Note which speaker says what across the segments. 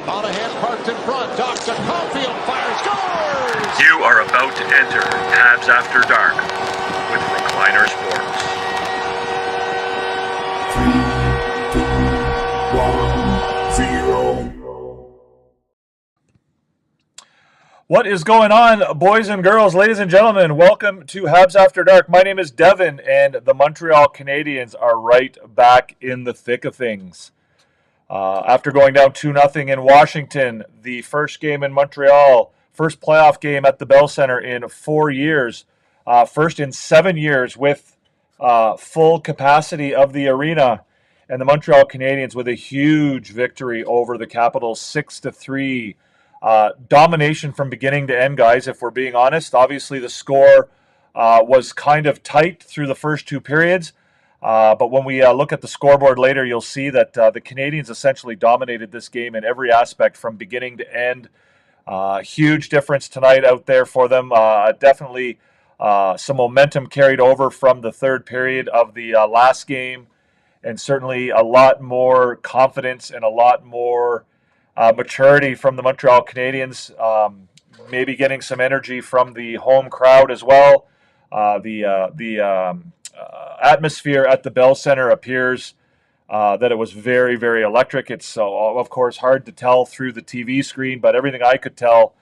Speaker 1: Monahan parked in front. Docks to Caulfield. Fires. Scores!
Speaker 2: You are about to enter Habs After Dark with Recliner Sports.
Speaker 3: 3, 2, 1, 0.
Speaker 4: What is going on, boys and girls, ladies and gentlemen? Welcome to Habs After Dark. My name is Devin, and the Montreal Canadiens are right back in the thick of things. After going down 2-0 in Washington, the first game in Montreal, first playoff game at the Bell Center in 4 years, first in 7 years with full capacity of the arena, and the Montreal Canadiens with a huge victory over the Capitals, 6-3. Domination from beginning to end, guys, if we're being honest. Obviously, the score was kind of tight through the first two periods. But when we look at the scoreboard later, you'll see that the Canadiens essentially dominated this game in every aspect from beginning to end. Huge difference tonight out there for them. Definitely some momentum carried over from the third period of the last game. And certainly a lot more confidence and a lot more maturity from the Montreal Canadiens, maybe getting some energy from the home crowd as well. The atmosphere at the Bell Center appears that it was very, very electric. It's of course hard to tell through the TV screen, but everything I could tell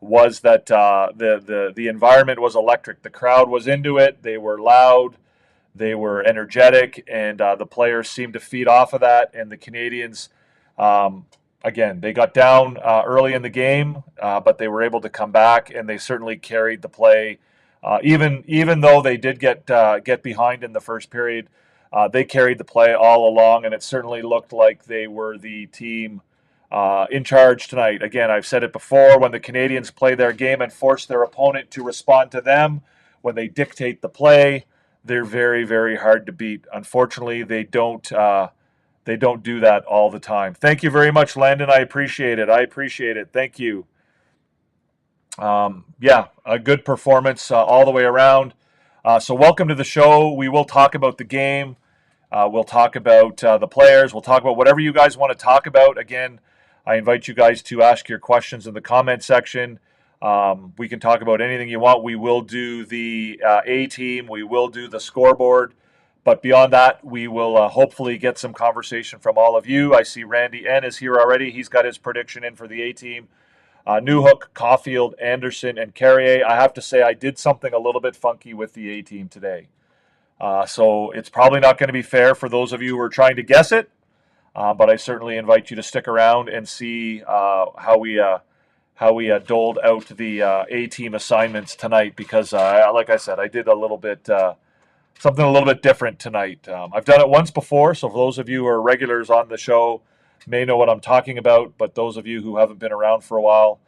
Speaker 4: was that the environment was electric. The crowd was into it. They were loud. They were energetic, and the players seemed to feed off of that. And the Canadiens, again, they got down early in the game, but they were able to come back, and they certainly carried the play. Even though they did get behind in the first period, they carried the play all along, and it certainly looked like they were the team in charge tonight. Again, I've said it before, when the Canadiens play their game and force their opponent to respond to them, when they dictate the play, they're very, very hard to beat. Unfortunately, they don't do that all the time. Thank you very much, Landon. I appreciate it. Thank you. A good performance all the way around. So welcome to the show. We will talk about the game. We'll talk about the players. We'll talk about whatever you guys want to talk about. Again, I invite you guys to ask your questions in the comment section. We can talk about anything you want. We will do the A team. We will do the scoreboard. But beyond that, we will hopefully get some conversation from all of you. I see Randy N is here already. He's got his prediction in for the A team. Newhook, Caulfield, Anderson, and Carrier. I have to say I did something a little bit funky with the A team today. So it's probably not going to be fair for those of you who are trying to guess it. But I certainly invite you to stick around and see how we doled out the A team assignments tonight, because like I said, I did a little bit something a little bit different tonight. I've done it once before, so for those of you who are regulars on the show may know what I'm talking about, but those of you who haven't been around for a while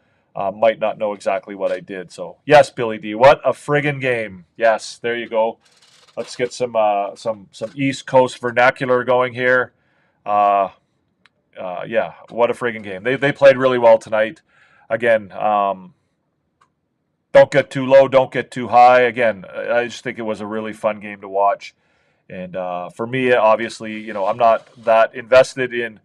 Speaker 4: might not know exactly what I did. So yes, Billy D, what a friggin' game. Yes, there you go. Let's get some East Coast vernacular going here. Yeah, what a friggin' game. They played really well tonight. Again, don't get too low, don't get too high. Again, I just think it was a really fun game to watch. And for me, obviously, I'm not that invested in,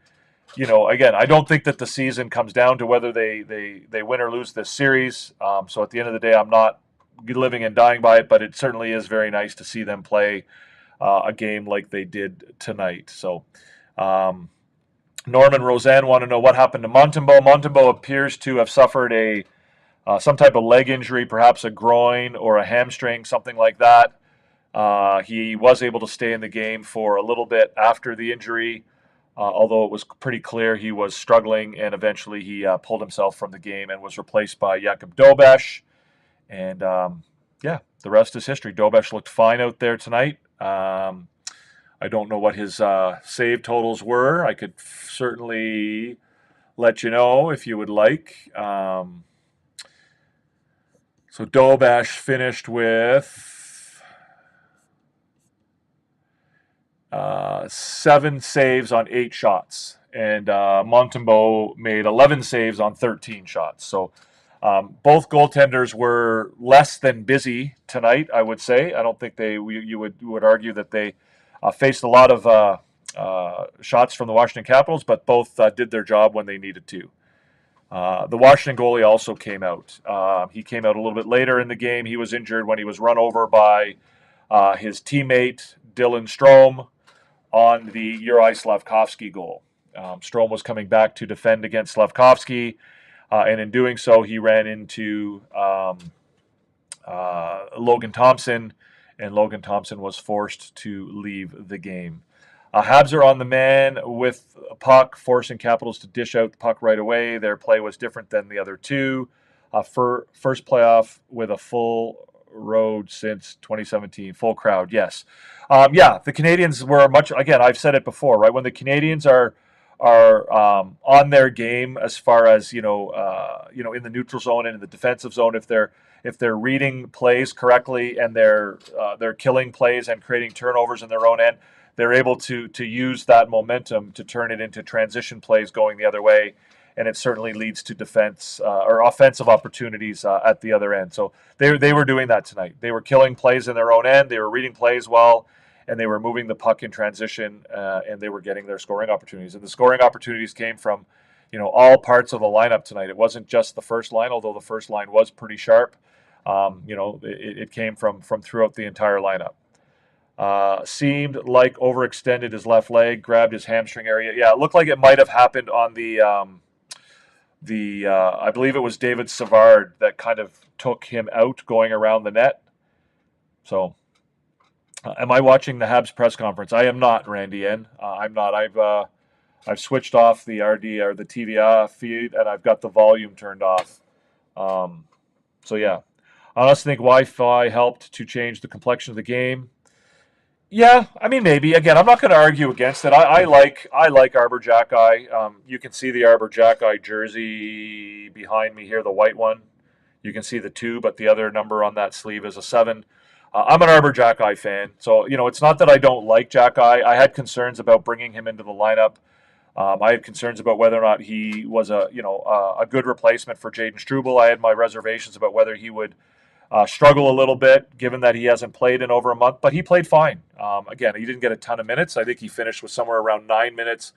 Speaker 4: again, I don't think that the season comes down to whether they win or lose this series. So at the end of the day, I'm not living and dying by it, but it certainly is very nice to see them play a game like they did tonight. So Norman Roseanne want to know what happened to Montembeault. Montembeault appears to have suffered some type of leg injury, perhaps a groin or a hamstring, something like that. He was able to stay in the game for a little bit after the injury, although it was pretty clear he was struggling, and eventually he pulled himself from the game and was replaced by Jakub Dobeš. And the rest is history. Dobeš looked fine out there tonight. I don't know what his save totals were. I could certainly let you know if you would like. So Dobeš finished with 7 saves on 8 shots, and Montembeault made 11 saves on 13 shots. So both goaltenders were less than busy tonight, I would say. I don't think you would argue that they faced a lot of shots from the Washington Capitals, but both did their job when they needed to. The Washington goalie also came out. He came out a little bit later in the game. He was injured when he was run over by his teammate, Dylan Strome, on the Uri Slafkovsky goal. Strome was coming back to defend against Slafkovsky, and in doing so, he ran into Logan Thompson, and Logan Thompson was forced to leave the game. Habs are on the man with a puck, forcing Capitals to dish out the puck right away. Their play was different than the other two. First playoff with a full road since 2017. Full crowd, yes. The Canadiens were much, again, I've said it before, right? When the Canadiens are on their game as far as, in the neutral zone and in the defensive zone, if they're reading plays correctly and they're killing plays and creating turnovers in their own end, they're able to use that momentum to turn it into transition plays going the other way, and it certainly leads to defense or offensive opportunities at the other end. So they were doing that tonight. They were killing plays in their own end. They were reading plays well, and they were moving the puck in transition, and they were getting their scoring opportunities. And the scoring opportunities came from, all parts of the lineup tonight. It wasn't just the first line, although the first line was pretty sharp. It came from throughout the entire lineup. Seemed like overextended his left leg, grabbed his hamstring area. Yeah, it looked like it might have happened on I believe it was David Savard that kind of took him out going around the net. So, am I watching the Habs press conference? I am not, Randy N. I'm not. I've switched off the RD or the TVA feed, and I've got the volume turned off. So yeah, I also think Wi-Fi helped to change the complexion of the game. Yeah, I mean, maybe. Again, I'm not going to argue against it. I like Arbor Jackeye. You can see the Arbor Jackeye jersey behind me here, the white one. You can see the 2, but the other number on that sleeve is a 7. I'm an Arbor Jackeye fan, so it's not that I don't like Jackeye. I had concerns about bringing him into the lineup. I had concerns about whether or not he was a good replacement for Jaden Struble. I had my reservations about whether he would struggle a little bit, given that he hasn't played in over a month, but he played fine. Again, he didn't get a ton of minutes. I think he finished with somewhere around 9 minutes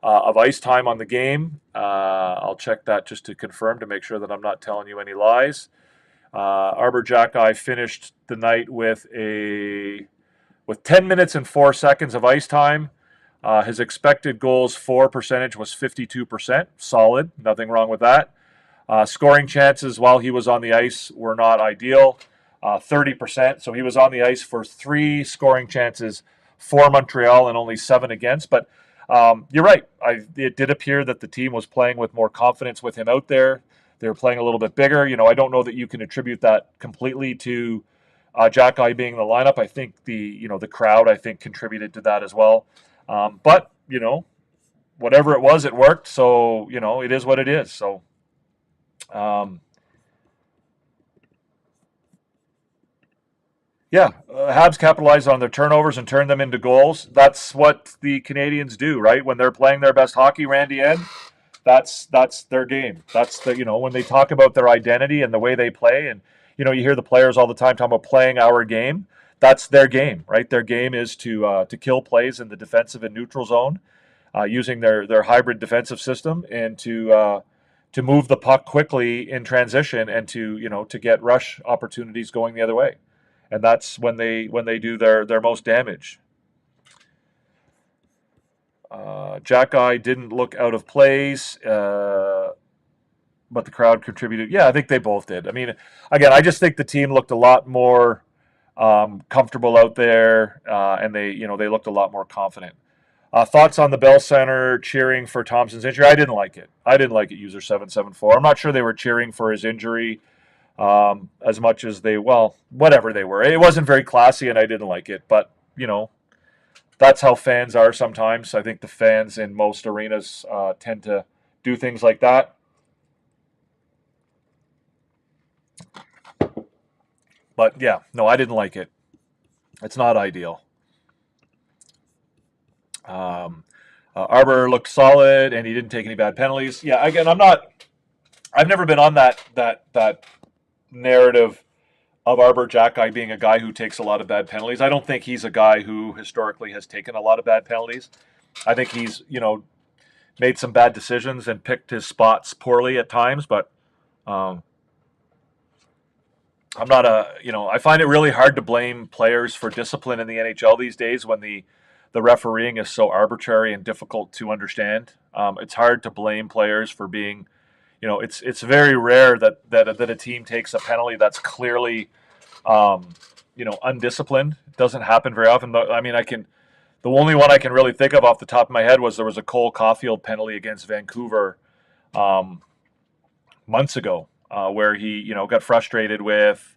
Speaker 4: of ice time on the game. I'll check that just to confirm, to make sure that I'm not telling you any lies. Arbor Jackeye finished the night with 10 minutes and 4 seconds of ice time. His expected goals for percentage was 52%. Solid. Nothing wrong with that. Scoring chances while he was on the ice were not ideal, 30%. So he was on the ice for 3 scoring chances for Montreal and only 7 against. But you're right. It did appear that the team was playing with more confidence with him out there. They were playing a little bit bigger. I don't know that you can attribute that completely to Jackeye being in the lineup. I think the crowd, I think, contributed to that as well. But whatever it was, it worked. So it is what it is. So. Habs capitalized on their turnovers and turned them into goals. That's what the Canadiens do, right? When they're playing their best hockey, Randy N., that's their game. That's when they talk about their identity and the way they play, and you hear the players all the time talking about playing our game. That's their game, right? Their game is to kill plays in the defensive and neutral zone, using their hybrid defensive system, and to move the puck quickly in transition, and to get rush opportunities going the other way. And that's when they do their most damage. Jackeye didn't look out of place, but the crowd contributed. Yeah, I think they both did. I mean, again, I just think the team looked a lot more comfortable out there, and they looked a lot more confident. Thoughts on the Bell Center cheering for Thompson's injury? I didn't like it. User 774. I'm not sure they were cheering for his injury as much as whatever they were. It wasn't very classy, and I didn't like it. But that's how fans are sometimes. I think the fans in most arenas tend to do things like that. But yeah, no, I didn't like it. It's not ideal. Arbor looked solid, and he didn't take any bad penalties. Yeah, again, I've never been on that narrative of Arbor Jackeye being a guy who takes a lot of bad penalties. I don't think he's a guy who historically has taken a lot of bad penalties. I think he's, made some bad decisions and picked his spots poorly at times, but I'm not I find it really hard to blame players for discipline in the NHL these days when the refereeing is so arbitrary and difficult to understand. It's hard to blame players for being, it's very rare that a team takes a penalty that's clearly, undisciplined. It doesn't happen very often. I mean, the only one I can really think of off the top of my head was there was a Cole Caulfield penalty against Vancouver months ago, where he, got frustrated with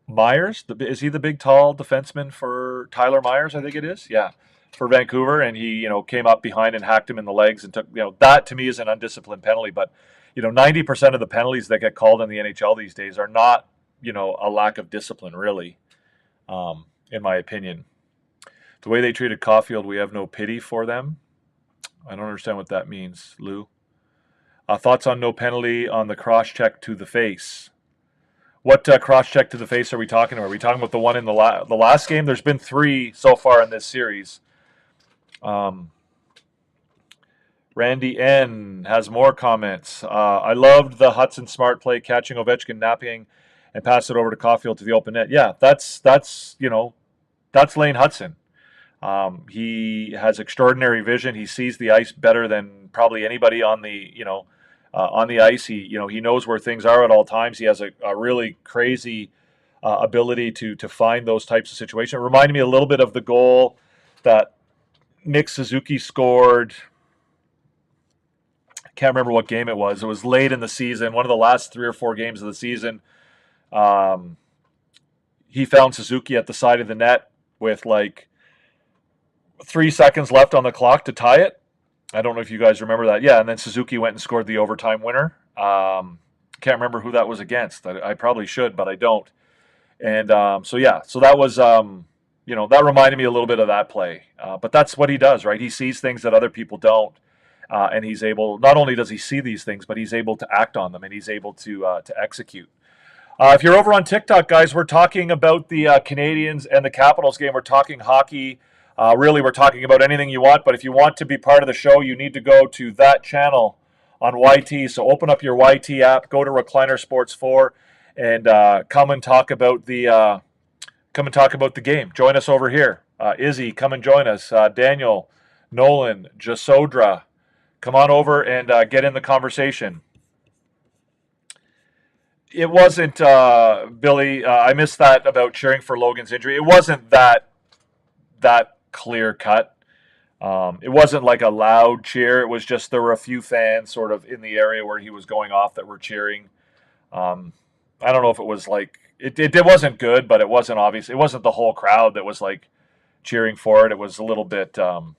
Speaker 4: Myers. Is he the big, tall defenseman for Tyler Myers? I think it is. Yeah, for Vancouver, and he, came up behind and hacked him in the legs and took, that to me is an undisciplined penalty. But 90% of the penalties that get called in the NHL these days are not, a lack of discipline, really, in my opinion. The way they treated Caulfield, we have no pity for them. I don't understand what that means, Lou. Thoughts on no penalty on the cross-check to the face? What cross-check to the face are we talking about? Are we talking about the one in the last game? There's been 3 so far in this series. Randy N. has more comments. I loved the Hudson Smart play, catching Ovechkin napping and pass it over to Caulfield to the open net. Yeah, that's Lane Hudson. He has extraordinary vision. He sees the ice better than probably anybody on the ice. He knows where things are at all times. He has a really crazy ability to find those types of situations. It reminded me a little bit of the goal that Nick Suzuki scored. I can't remember what game it was. It was late in the season, one of the last 3 or 4 games of the season. He found Suzuki at the side of the net with 3 seconds left on the clock to tie it. I don't know if you guys remember that. Yeah, and then Suzuki went and scored the overtime winner. Can't remember who that was against. I probably should, but I don't. And so that was, that reminded me a little bit of that play. But that's what he does, right? He sees things that other people don't. And he's able, not only does he see these things, but he's able to act on them, and he's able to execute. If you're over on TikTok, guys, we're talking about the Canadiens and the Capitals game. We're talking hockey. Really, we're talking about anything you want, but if you want to be part of the show, you need to go to that channel on YT. So open up your YT app, go to Recliner Sports 4, and come and talk about the game. Join us over here. Izzy, come and join us. Daniel, Nolan, Jasodra, come on over and get in the conversation. It wasn't, Billy, I missed that about cheering for Logan's injury. It wasn't that clear cut. It wasn't like a loud cheer. It was just there were a few fans sort of in the area where he was going off that were cheering. I don't know if it was it wasn't good, but it wasn't obvious. It wasn't the whole crowd that was cheering for it. It was a little bit of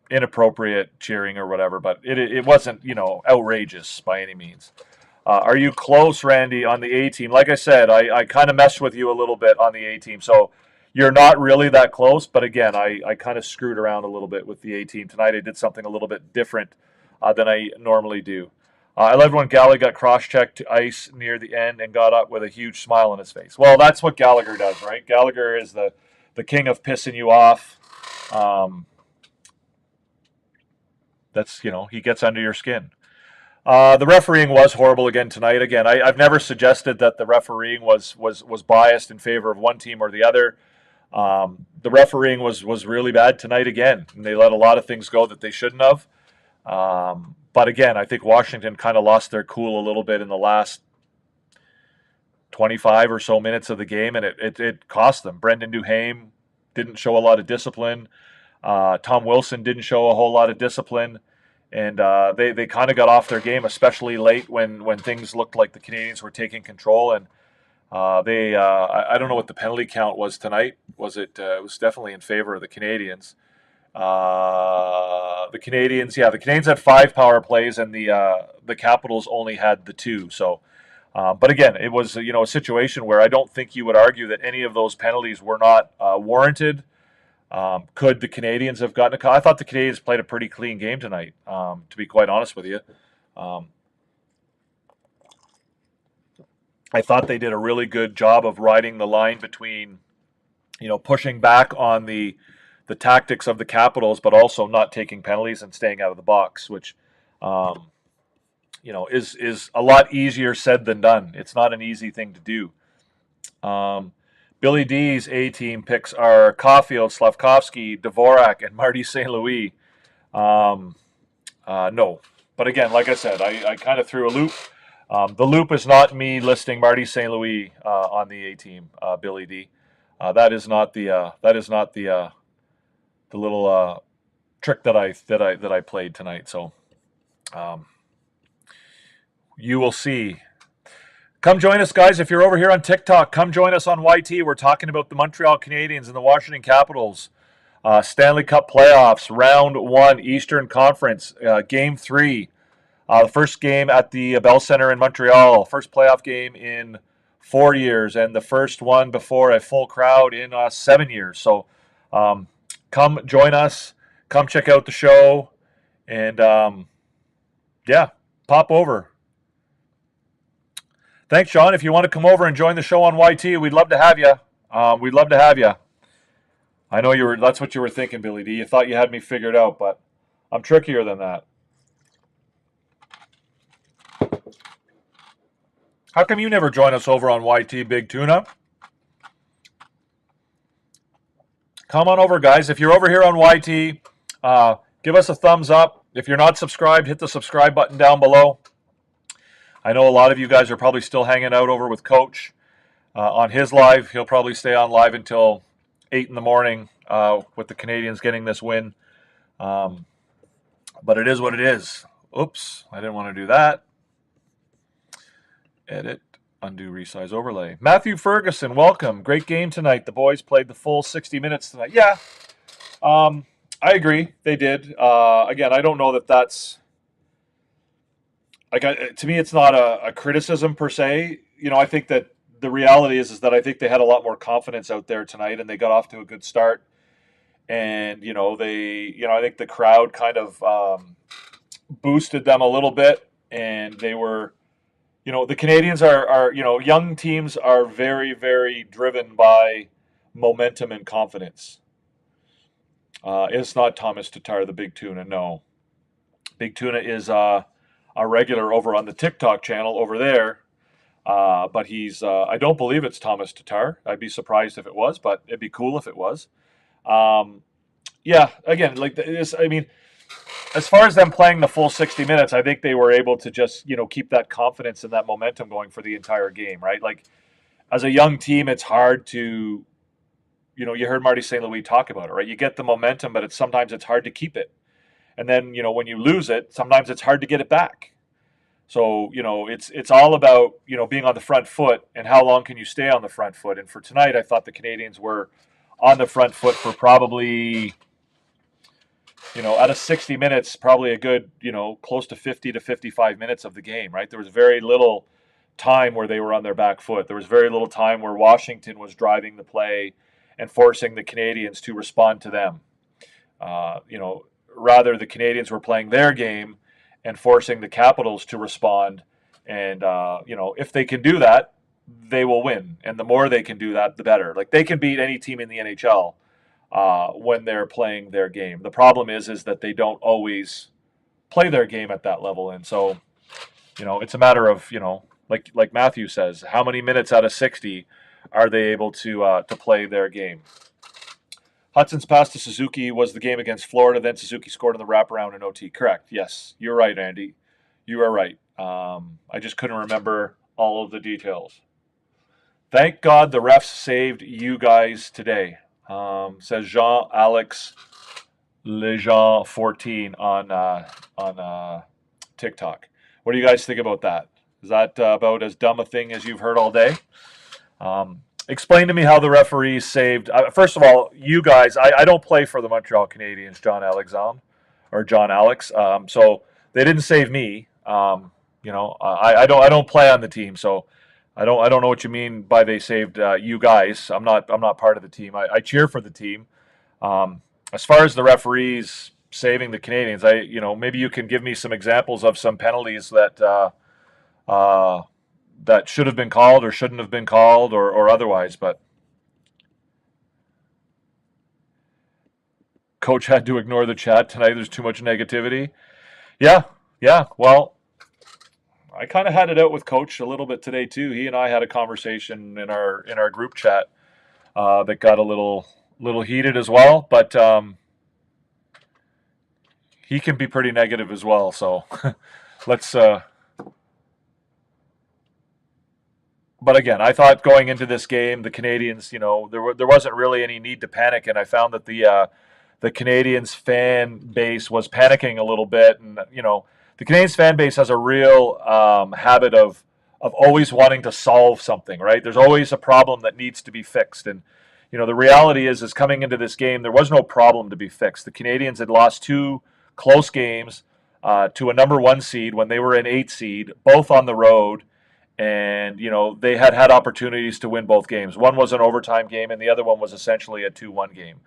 Speaker 4: inappropriate cheering or whatever, but it wasn't outrageous by any means. Are you close, Randy, on the A team? Like I said, I kind of messed with you a little bit on the A team, so you're not really that close. But again, I kind of screwed around a little bit with the A team tonight. I did something a little bit different than I normally do. I loved when Gallagher got cross-checked to ice near the end and got up with a huge smile on his face. Well, that's what Gallagher does, right? Gallagher is the king of pissing you off. That's he gets under your skin. The refereeing was horrible again tonight. Again, I've never suggested that the refereeing was biased in favor of one team or the other. The refereeing was really bad tonight again, and they let a lot of things go that they shouldn't have. But again, I think Washington kind of lost their cool a little bit in the last 25 or so minutes of the game, and it cost them. Brendan Duhaime didn't show a lot of discipline. Tom Wilson didn't show a whole lot of discipline. And they kind of got off their game, especially late when things looked like the Canadiens were taking control. And I don't know what the penalty count was tonight. Was it? It was definitely in favor of the Canadiens. The Canadiens had 5 power plays, and the Capitals only had the 2. So, but again, it was a situation where I don't think you would argue that any of those penalties were not warranted. Could the Canadiens have gotten a call? I thought the Canadiens played a pretty clean game tonight, to be quite honest with you. I thought they did a really good job of riding the line between, pushing back on the the tactics of the Capitals, but also not taking penalties and staying out of the box, which is a lot easier said than done. It's not an easy thing to do. Billy D's A-team picks are Caulfield, Slavkovsky, Dvorak, and Marty St. Louis. No. But again, like I said, I kind of threw a loop. The loop is not me listing Marty St. Louis on the A-team, Billy D. That is not the little trick that I played tonight. So you will see. Come join us, guys. If you're over here on TikTok, come join us on YT. We're talking about the Montreal Canadiens and the Washington Capitals. Stanley Cup playoffs, round 1, Eastern Conference, game 3. The first game at the Bell Center in Montreal. First playoff game in 4 years, and the first one before a full crowd in 7 years. So come join us. Come check out the show. And, pop over. Thanks, Sean. If you want to come over and join the show on YT, we'd love to have you. We'd love to have you. I know that's what you were thinking, Billy D. You thought you had me figured out, but I'm trickier than that. How come you never join us over on YT, Big Tuna? Come on over, guys. If you're over here on YT, give us a thumbs up. If you're not subscribed, hit the subscribe button down below. I know a lot of you guys are probably still hanging out over with Coach on his live. He'll probably stay on live until 8 in the morning with the Canadiens getting this win. But it is what it is. Oops, I didn't want to do that. Edit, undo, resize, overlay. Matthew Ferguson, welcome. Great game tonight. The boys played the full 60 minutes tonight. Yeah, I agree. They did. Again, I don't know that that's... to me, it's not a criticism per se. I think that the reality is that I think they had a lot more confidence out there tonight, and they got off to a good start. And I think the crowd kind of boosted them a little bit, and they were, the Canadiens are young teams are very, very driven by momentum and confidence. It's not Thomas Tatar, the Big Tuna. No, Big Tuna is a regular over on the TikTok channel over there. But he's, I don't believe it's Thomas Tatar. I'd be surprised if it was, but it'd be cool if it was. Again, like this, I mean, as far as them playing the full 60 minutes, I think they were able to just, keep that confidence and that momentum going for the entire game, right? Like, as a young team, it's hard to, you heard Marty St. Louis talk about it, right? You get the momentum, but sometimes it's hard to keep it. And then, when you lose it, sometimes it's hard to get it back. So, it's all about, being on the front foot and how long can you stay on the front foot. And for tonight, I thought the Canadiens were on the front foot for probably, out of 60 minutes, probably a good, close to 50 to 55 minutes of the game, right? There was very little time where they were on their back foot. There was very little time where Washington was driving the play and forcing the Canadiens to respond to them. Rather, the Canadiens were playing their game and forcing the Capitals to respond. And, if they can do that, they will win. And the more they can do that, the better. Like, they can beat any team in the NHL when they're playing their game. The problem is that they don't always play their game at that level. And so, it's a matter of, like Matthew says, how many minutes out of 60 are they able to play their game? Hudson's pass to Suzuki was the game against Florida. Then Suzuki scored in the wraparound in OT. Correct. Yes, you're right, Andy. You are right. I just couldn't remember all of the details. Thank God the refs saved you guys today, says Jean-Alex Lejean 14 on TikTok. What do you guys think about that? Is that about as dumb a thing as you've heard all day? Explain to me how the referees saved. First of all, you guys, I don't play for the Montreal Canadiens, John Alex. So they didn't save me. I don't play on the team, so I don't know what you mean by they saved you guys. I'm not part of the team. I cheer for the team. As far as the referees saving the Canadiens, maybe you can give me some examples of some penalties that should have been called or shouldn't have been called or otherwise. But Coach had to ignore the chat tonight. There's too much negativity. Yeah. Well, I kind of had it out with Coach a little bit today too. He and I had a conversation in our group chat that got a little heated as well. But he can be pretty negative as well. So let's. But again, I thought going into this game, the Canadiens, there wasn't really any need to panic, and I found that the Canadiens fan base was panicking a little bit, and the Canadiens fan base has a real habit of always wanting to solve something, right? There's always a problem that needs to be fixed, and the reality is coming into this game, there was no problem to be fixed. The Canadiens had lost 2 close games to a number 1 seed when they were an 8 seed, both on the road. And, they had opportunities to win both games. One was an overtime game, and the other one was essentially a 2-1 game.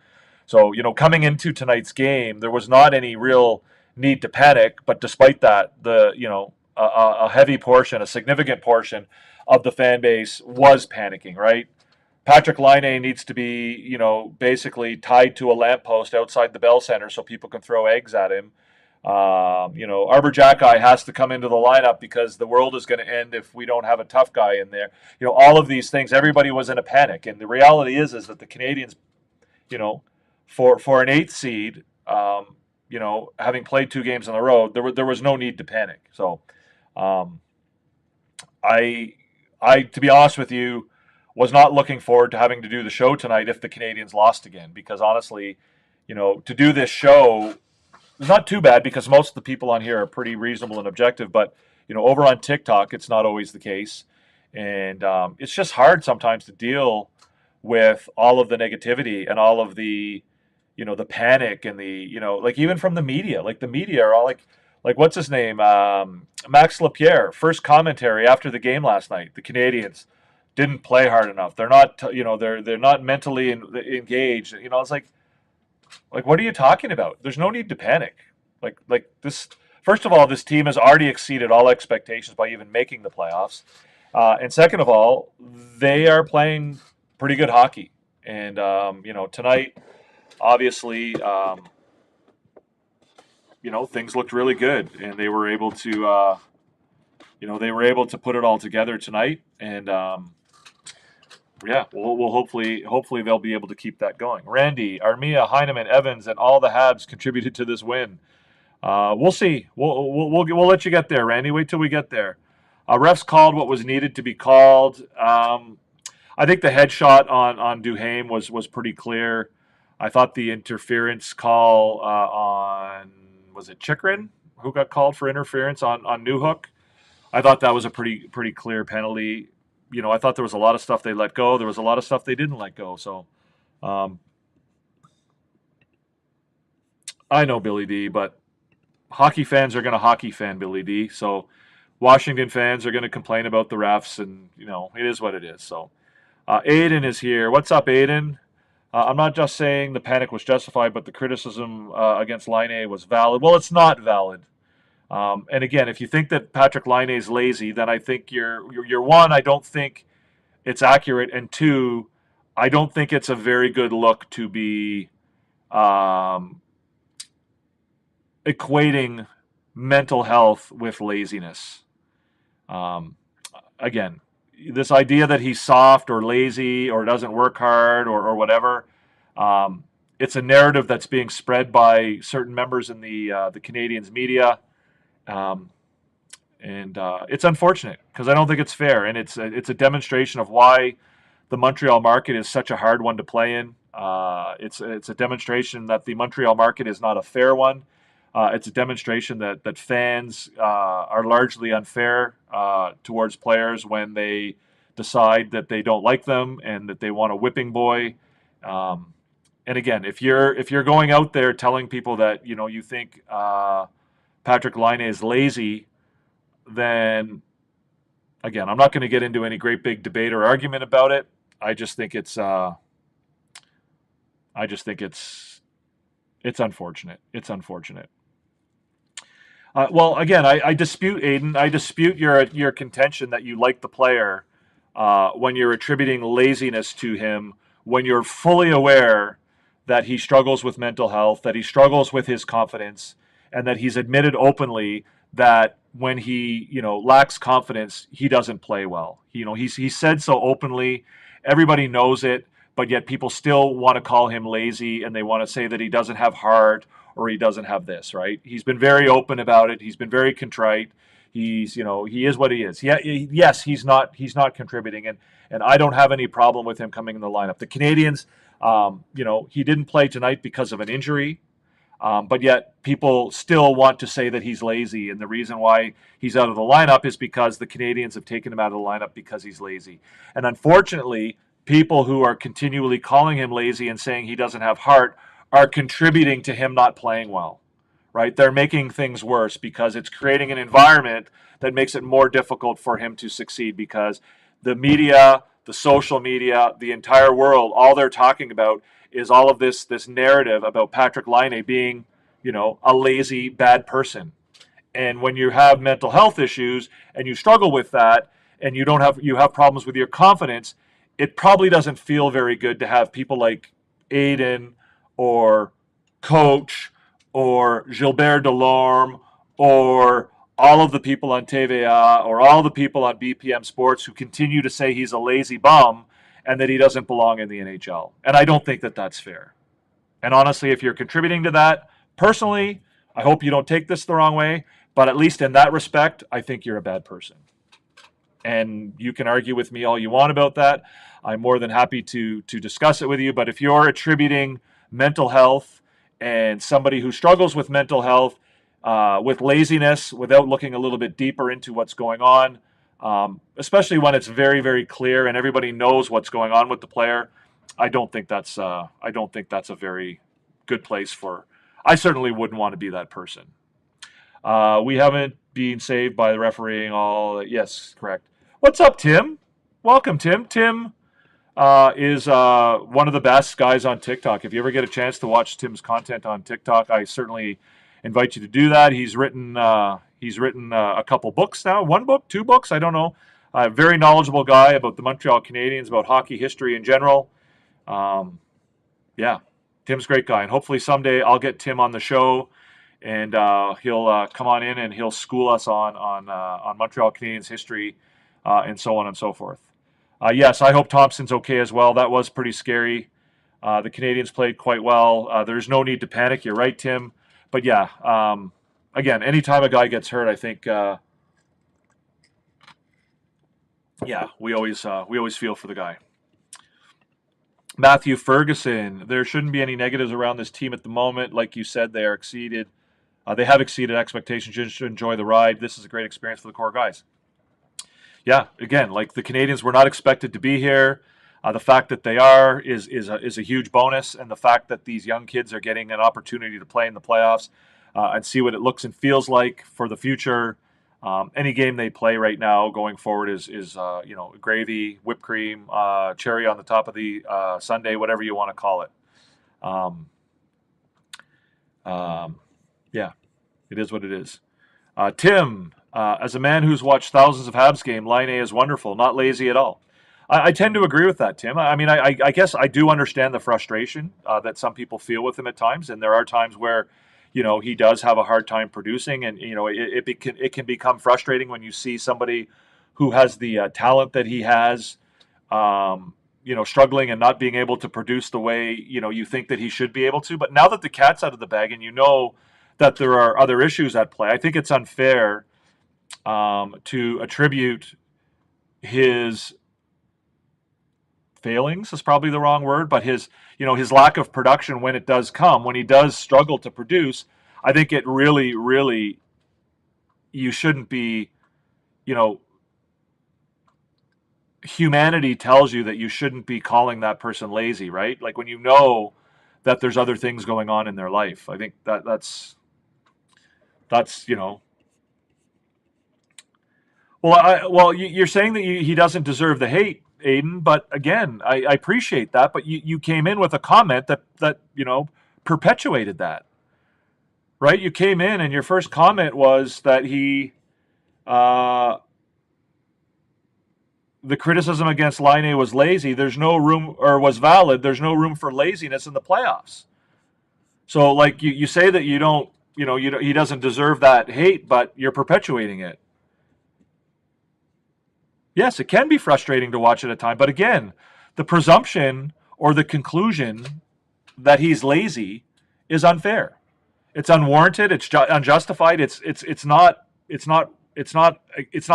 Speaker 4: So, coming into tonight's game, there was not any real need to panic. But despite that, a heavy portion, a significant portion of the fan base was panicking, right? Patrick Laine needs to be, basically tied to a lamppost outside the Bell Center so people can throw eggs at him. Arbor Jackeye has to come into the lineup because the world is going to end if we don't have a tough guy in there. All of these things, everybody was in a panic. And the reality is that the Canadiens, for an 8th seed, having played 2 games on the road, there was no need to panic. So, I, to be honest with you, was not looking forward to having to do the show tonight if the Canadiens lost again, because honestly, to do this show, it's not too bad because most of the people on here are pretty reasonable and objective, but over on TikTok, it's not always the case, and it's just hard sometimes to deal with all of the negativity and all of the, the panic and the, like even from the media. Like the media are all like what's his name, Max Lapierre, first commentary after the game last night. The Canadiens didn't play hard enough. They're not, they're not mentally engaged. It's like, what are you talking about? There's no need to panic. Like this. First of all, this team has already exceeded all expectations by even making the playoffs. And second of all, they are playing pretty good hockey. And tonight, obviously, things looked really good, and they were able to, put it all together tonight. And we'll hopefully they'll be able to keep that going. Randy, Armia, Heineman, Evans, and all the Habs contributed to this win. We'll see. We'll let you get there, Randy. Wait till we get there. Refs called what was needed to be called. I think the headshot on Duhaime was pretty clear. I thought the interference call on, was it Chychrun, who got called for interference on Newhook? I thought that was a pretty clear penalty. I thought there was a lot of stuff they let go. There was a lot of stuff they didn't let go. So, I know Billy D, but hockey fans are going to hockey fan Billy D. So, Washington fans are going to complain about the refs, and it is what it is. So, Aiden is here. What's up, Aiden? I'm not just saying the panic was justified, but the criticism against Laine was valid. Well, it's not valid. And again, if you think that Patrick Laine is lazy, then I think you're one, I don't think it's accurate, and 2, I don't think it's a very good look to be equating mental health with laziness. Again, this idea that he's soft or lazy or doesn't work hard or whatever, it's a narrative that's being spread by certain members in the Canadiens media. It's unfortunate because I don't think it's fair, and it's a demonstration of why the Montreal market is such a hard one to play in. It's a demonstration that the Montreal market is not a fair one. It's a demonstration that fans are largely unfair towards players when they decide that they don't like them and that they want a whipping boy. And again, if you're going out there telling people that you think Patrick Laine is lazy, then again, I'm not going to get into any great big debate or argument about it. I just think it's unfortunate. It's unfortunate. Well, again, I dispute, Aiden. I dispute your contention that you like the player when you're attributing laziness to him when you're fully aware that he struggles with mental health, that he struggles with his confidence, and that he's admitted openly that when he, lacks confidence, he doesn't play well. He said so openly. Everybody knows it, but yet people still want to call him lazy, and they want to say that he doesn't have heart or he doesn't have this, right? He's been very open about it. He's been very contrite. He's, he is what he is. Yes, he's not contributing, and I don't have any problem with him coming in the lineup. The Canadiens, he didn't play tonight because of an injury. But yet people still want to say that he's lazy, and the reason why he's out of the lineup is because the Canadiens have taken him out of the lineup because he's lazy. And unfortunately, people who are continually calling him lazy and saying he doesn't have heart are contributing to him not playing well, right? They're making things worse because it's creating an environment that makes it more difficult for him to succeed, because the media, the social media, the entire world, all they're talking about is all of this narrative about Patrick Laine being, a lazy, bad person. And when you have mental health issues and you struggle with that, and you have problems with your confidence, it probably doesn't feel very good to have people like Aiden or Coach or Gilbert Delorme or all of the people on TVA or all the people on BPM Sports who continue to say he's a lazy bum and that he doesn't belong in the NHL. And I don't think that that's fair. And honestly, if you're contributing to that, personally, I hope you don't take this the wrong way, but at least in that respect, I think you're a bad person. And you can argue with me all you want about that. I'm more than happy to discuss it with you. But if you're attributing mental health and somebody who struggles with mental health with laziness without looking a little bit deeper into what's going on, especially when it's very, very clear and everybody knows what's going on with the player, I don't think that's a very good place for. I certainly wouldn't want to be that person. We haven't been saved by the refereeing all. Yes, correct. What's up, Tim? Welcome, Tim. Tim is one of the best guys on TikTok. If you ever get a chance to watch Tim's content on TikTok, I certainly invite you to do that. He's written a couple books now. One book, two books, I don't know. A very knowledgeable guy about the Montreal Canadiens, about hockey history in general. Tim's a great guy, and hopefully someday I'll get Tim on the show, and he'll come on in and he'll school us on Montreal Canadiens history, and so on and so forth. Yes, I hope Thompson's okay as well. That was pretty scary. The Canadiens played quite well. There's no need to panic. You're right, Tim. But yeah, again, anytime a guy gets hurt, I think, we always feel for the guy. Matthew Ferguson, there shouldn't be any negatives around this team at the moment. Like you said, they have exceeded expectations. You should enjoy the ride. This is a great experience for the core guys. Yeah, again, like the Canadiens were not expected to be here. The fact that they are is a huge bonus, and the fact that these young kids are getting an opportunity to play in the playoffs and see what it looks and feels like for the future. Any game they play right now going forward is gravy, whipped cream, cherry on the top of the sundae, whatever you want to call it. It is what it is. Tim, as a man who's watched thousands of Habs game, Laine is wonderful, not lazy at all. I tend to agree with that, Tim. I mean, I guess I do understand the frustration that some people feel with him at times, and there are times where, he does have a hard time producing, and it can become frustrating when you see somebody who has the talent that he has, struggling and not being able to produce the way you think that he should be able to. But now that the cat's out of the bag, and that there are other issues at play, I think it's unfair to attribute his failings is probably the wrong word, but his lack of production when it does come, when he does struggle to produce, I think it really, really, you shouldn't be, humanity tells you that you shouldn't be calling that person lazy, right? Like when you know that there's other things going on in their life. I think that's Well, you're saying that he doesn't deserve the hate, Aiden, but again, I appreciate that, but you came in with a comment that perpetuated that, right? You came in and your first comment was that he the criticism against Laine was lazy. There's no room, or was valid. There's no room for laziness in the playoffs. So, like you say that you don't, he doesn't deserve that hate, but you're perpetuating it. Yes, it can be frustrating to watch at a time, but again, the presumption or the conclusion that he's lazy is unfair. It's unwarranted. It's unjustified. It's not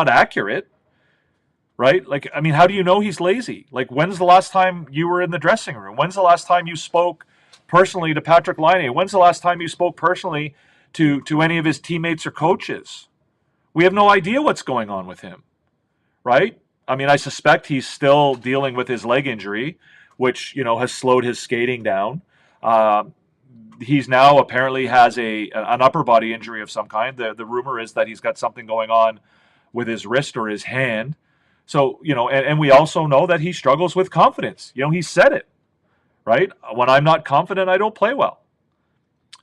Speaker 4: accurate, right? Like, I mean, how do you know he's lazy? Like, when's the last time you were in the dressing room? When's the last time you spoke personally to Patrick Laine? When's the last time you spoke personally to any of his teammates or coaches? We have no idea what's going on with him, right? I mean, I suspect he's still dealing with his leg injury, which, has slowed his skating down. He's now apparently has an upper body injury of some kind. The rumor is that he's got something going on with his wrist or his hand. So, and we also know that he struggles with confidence. He said it, right? When I'm not confident, I don't play well.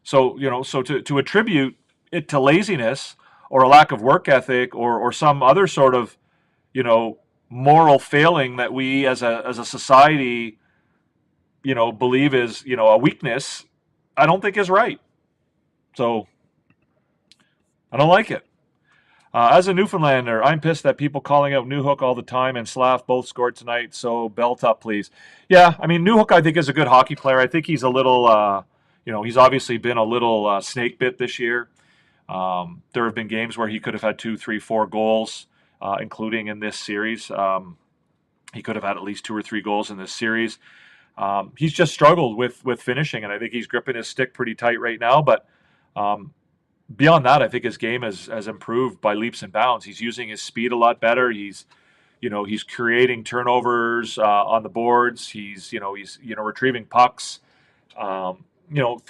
Speaker 4: So, so to attribute it to laziness or a lack of work ethic or some other sort of, moral failing that we as a society, believe is, a weakness, I don't think is right. So I don't like it. As a Newfoundlander, I'm pissed that people calling out Newhook all the time and Slav both scored tonight, so belt up, please. Yeah, I mean, Newhook, I think, is a good hockey player. I think he's a little, he's obviously been a little snake bit this year. There have been games where he could have had 2, 3, 4 goals, including in this series. He could have had at least 2 or 3 goals in this series. He's just struggled with finishing, and I think he's gripping his stick pretty tight right now, but beyond that, I think his game has improved by leaps and bounds. He's using his speed a lot better. He's creating turnovers on the boards. He's retrieving pucks.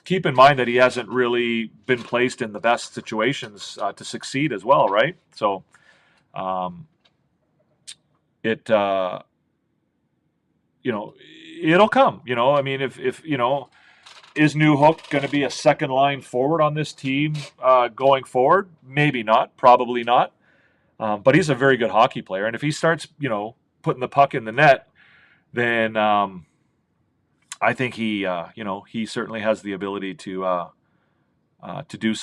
Speaker 4: Keep in mind that he hasn't really been placed in the best situations to succeed as well, right? So, it'll come. I mean, if is Newhook going to be a second line forward on this team going forward? Maybe not, probably not. But he's a very good hockey player, and if he starts, putting the puck in the net, then I think he certainly has the ability to do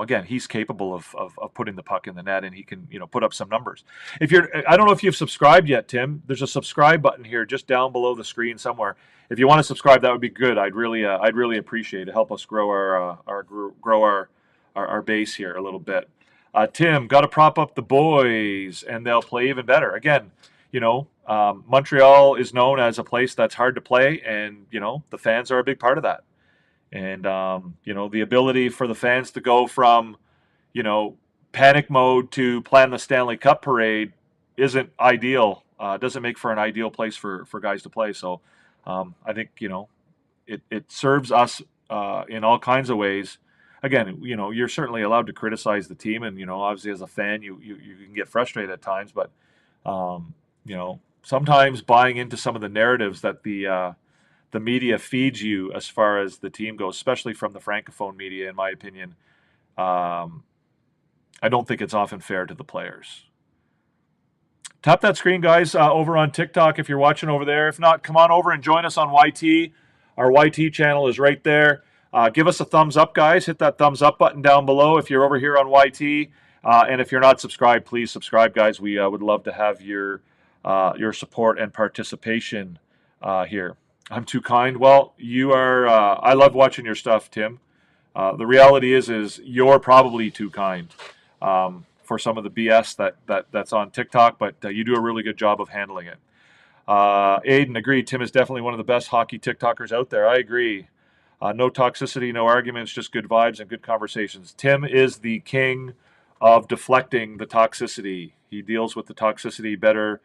Speaker 4: again, he's capable of putting the puck in the net, and he can put up some numbers. I don't know if you've subscribed yet, Tim. There's a subscribe button here just down below the screen somewhere. If you want to subscribe, that would be good. I'd really appreciate it. Help us grow our base here a little bit. Tim, got to prop up the boys, and they'll play even better. Again, Montreal is known as a place that's hard to play, and the fans are a big part of that. And the ability for the fans to go from panic mode to plan the Stanley Cup parade isn't ideal. Doesn't make for an ideal place for guys to play. So I think it serves us in all kinds of ways. Again, you're certainly allowed to criticize the team, and obviously as a fan, you can get frustrated at times. But sometimes buying into some of the narratives that the media feeds you as far as the team goes, especially from the Francophone media, in my opinion, I don't think it's often fair to the players. Tap that screen, guys, over on TikTok if you're watching over there. If not, come on over and join us on YT. Our YT channel is right there. Give us a thumbs up, guys. Hit that thumbs up button down below if you're over here on YT. And if you're not subscribed, please subscribe, guys. We would love to have your support and participation here. I'm too kind. Well, you are. I love watching your stuff, Tim. The reality is you're probably too kind for some of the BS that's on TikTok, but you do a really good job of handling it. Aiden, agreed. Tim is definitely one of the best hockey TikTokers out there. I agree. No toxicity, no arguments, just good vibes and good conversations. Tim is the king of deflecting the toxicity. He deals with the toxicity better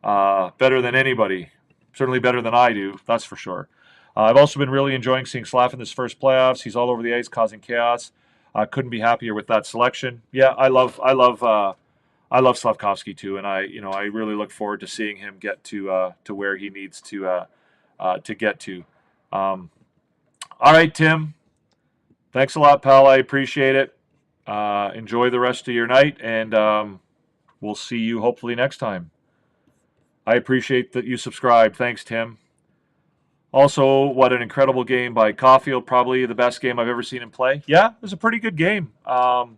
Speaker 4: than anybody. Certainly better than I do, that's for sure. I've also been really enjoying seeing Slav in this first playoffs. He's all over the ice, causing chaos. Couldn't be happier with that selection. Yeah, I love Slavkovsky too, and I really look forward to seeing him get to where he needs to get to. All right, Tim. Thanks a lot, pal. I appreciate it. Enjoy the rest of your night, and we'll see you hopefully next time. I appreciate that you subscribed. Thanks, Tim. Also, what an incredible game by Caulfield. Probably the best game I've ever seen him play. Yeah, it was a pretty good game. I'm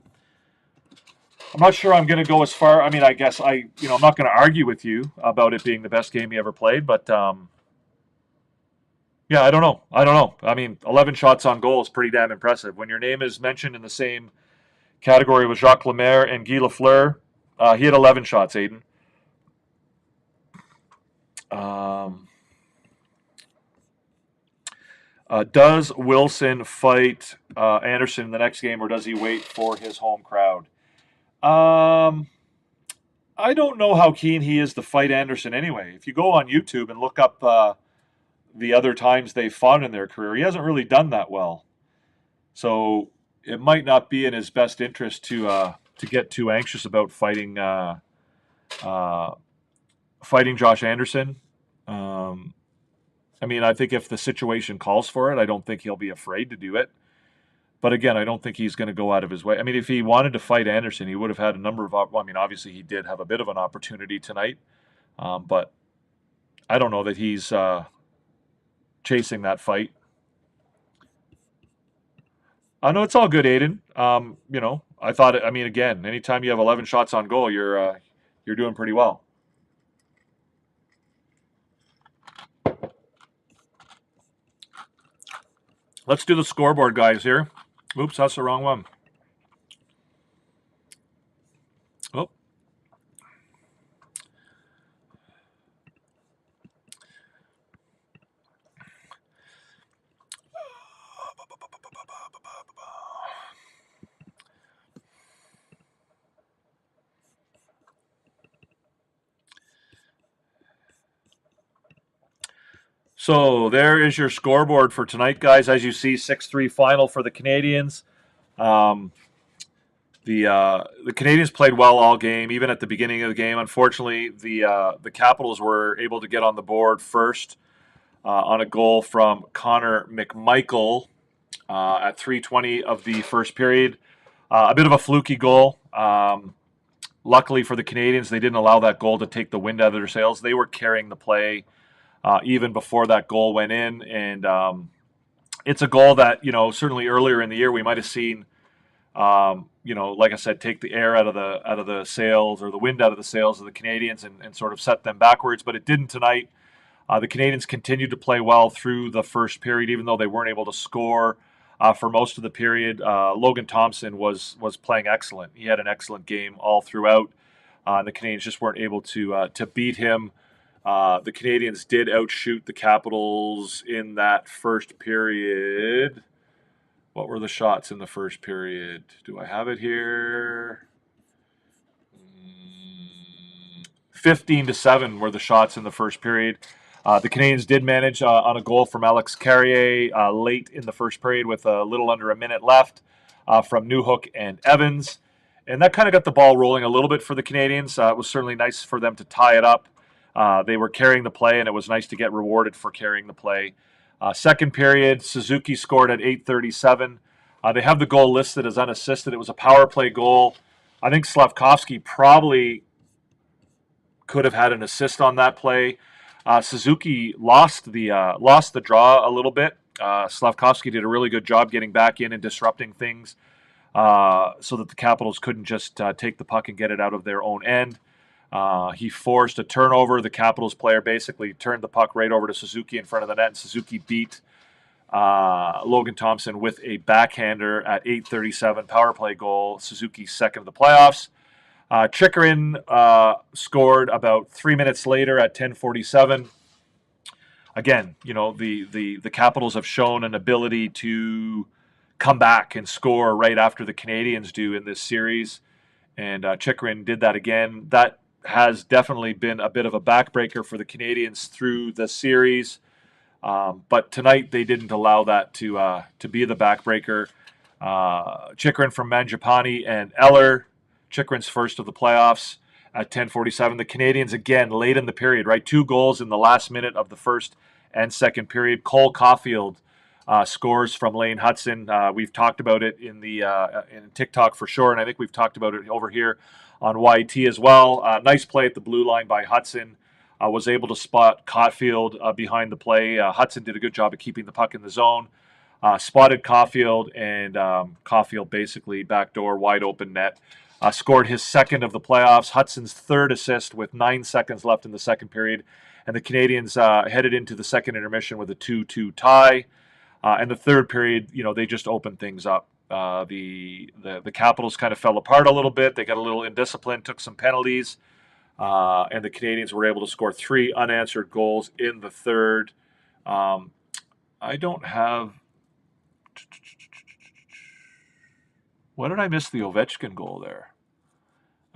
Speaker 4: not sure I'm going to go as far. I mean, I guess I'm not going to argue with you about it being the best game he ever played, but yeah, I don't know. I mean, 11 shots on goal is pretty damn impressive. When your name is mentioned in the same category with Jacques Lemaire and Guy Lafleur, he had 11 shots, Aiden. Does Wilson fight Anderson in the next game, or does he wait for his home crowd? I don't know how keen he is to fight Anderson anyway. If you go on YouTube and look up the other times they fought in their career, he hasn't really done that well. So it might not be in his best interest to get too anxious about fighting Josh Anderson. I mean, I think if the situation calls for it, I don't think he'll be afraid to do it. But again, I don't think he's going to go out of his way. I mean, if he wanted to fight Anderson, he would have had a number of. I mean, obviously he did have a bit of an opportunity tonight, but I don't know that he's chasing that fight. No, it's all good, Aiden. I thought. I mean, again, anytime you have 11 shots on goal, you're doing pretty well. Let's do the scoreboard, guys, here. Oops, that's the wrong one. Oh. So there is your scoreboard for tonight, guys. As you see, 6-3 final for the Canadiens. The Canadiens played well all game, even at the beginning of the game. Unfortunately, the Capitals were able to get on the board first on a goal from Connor McMichael at 3:20 of the first period. A bit of a fluky goal. Luckily for the Canadiens, they didn't allow that goal to take the wind out of their sails. They were carrying the play even before that goal went in, and it's a goal that certainly earlier in the year we might have seen. Like I said, take the air out of the sails, or the wind out of the sails of the Canadiens, and sort of set them backwards. But it didn't tonight. The Canadiens continued to play well through the first period, even though they weren't able to score for most of the period. Logan Thompson was playing excellent. He had an excellent game all throughout. The Canadiens just weren't able to beat him. The Canadiens did outshoot the Capitals in that first period. What were the shots in the first period? Do I have it here? 15-7 were the shots in the first period. The Canadiens did manage on a goal from Alex Carrier late in the first period with a little under a minute left from Newhook and Evans. And that kind of got the ball rolling a little bit for the Canadiens. It was certainly nice for them to tie it up. They were carrying the play, and it was nice to get rewarded for carrying the play. Second period, Suzuki scored at 8:37. They have the goal listed as unassisted. It was a power play goal. I think Slavkovsky probably could have had an assist on that play. Suzuki lost the draw a little bit. Slavkovsky did a really good job getting back in and disrupting things so that the Capitals couldn't just take the puck and get it out of their own end. He forced a turnover. The Capitals player basically turned the puck right over to Suzuki in front of the net, and Suzuki beat Logan Thompson with a backhander at 8:37 power play goal. Suzuki's second of the playoffs. Chychrun scored about 3 minutes later at 10:47. Again, the Capitals have shown an ability to come back and score right after the Canadiens do in this series, and Chychrun did that again. That has definitely been a bit of a backbreaker for the Canadiens through the series, but tonight they didn't allow that to be the backbreaker. Chychrun from Mangiapane and Eller. Chychrun's first of the playoffs at 10:47. The Canadiens, again, late in the period, right? 2 goals in the last minute of the first and second period. Cole Caulfield scores from Lane Hudson. We've talked about it in TikTok for sure, and I think we've talked about it over here on YT as well. Nice play at the blue line by Hudson. was able to spot Caulfield behind the play. Hudson did a good job of keeping the puck in the zone. Spotted Caulfield, and Caulfield basically backdoor wide open net. Scored his second of the playoffs, Hudson's third assist with 9 seconds left in the second period. And the Canadiens headed into the second intermission with a 2-2 tie. And the third period, they just opened things up. The Capitals kind of fell apart a little bit. They got a little indisciplined, took some penalties. And the Canadiens were able to score 3 unanswered goals in the third. I don't have... What did I miss the Ovechkin goal there?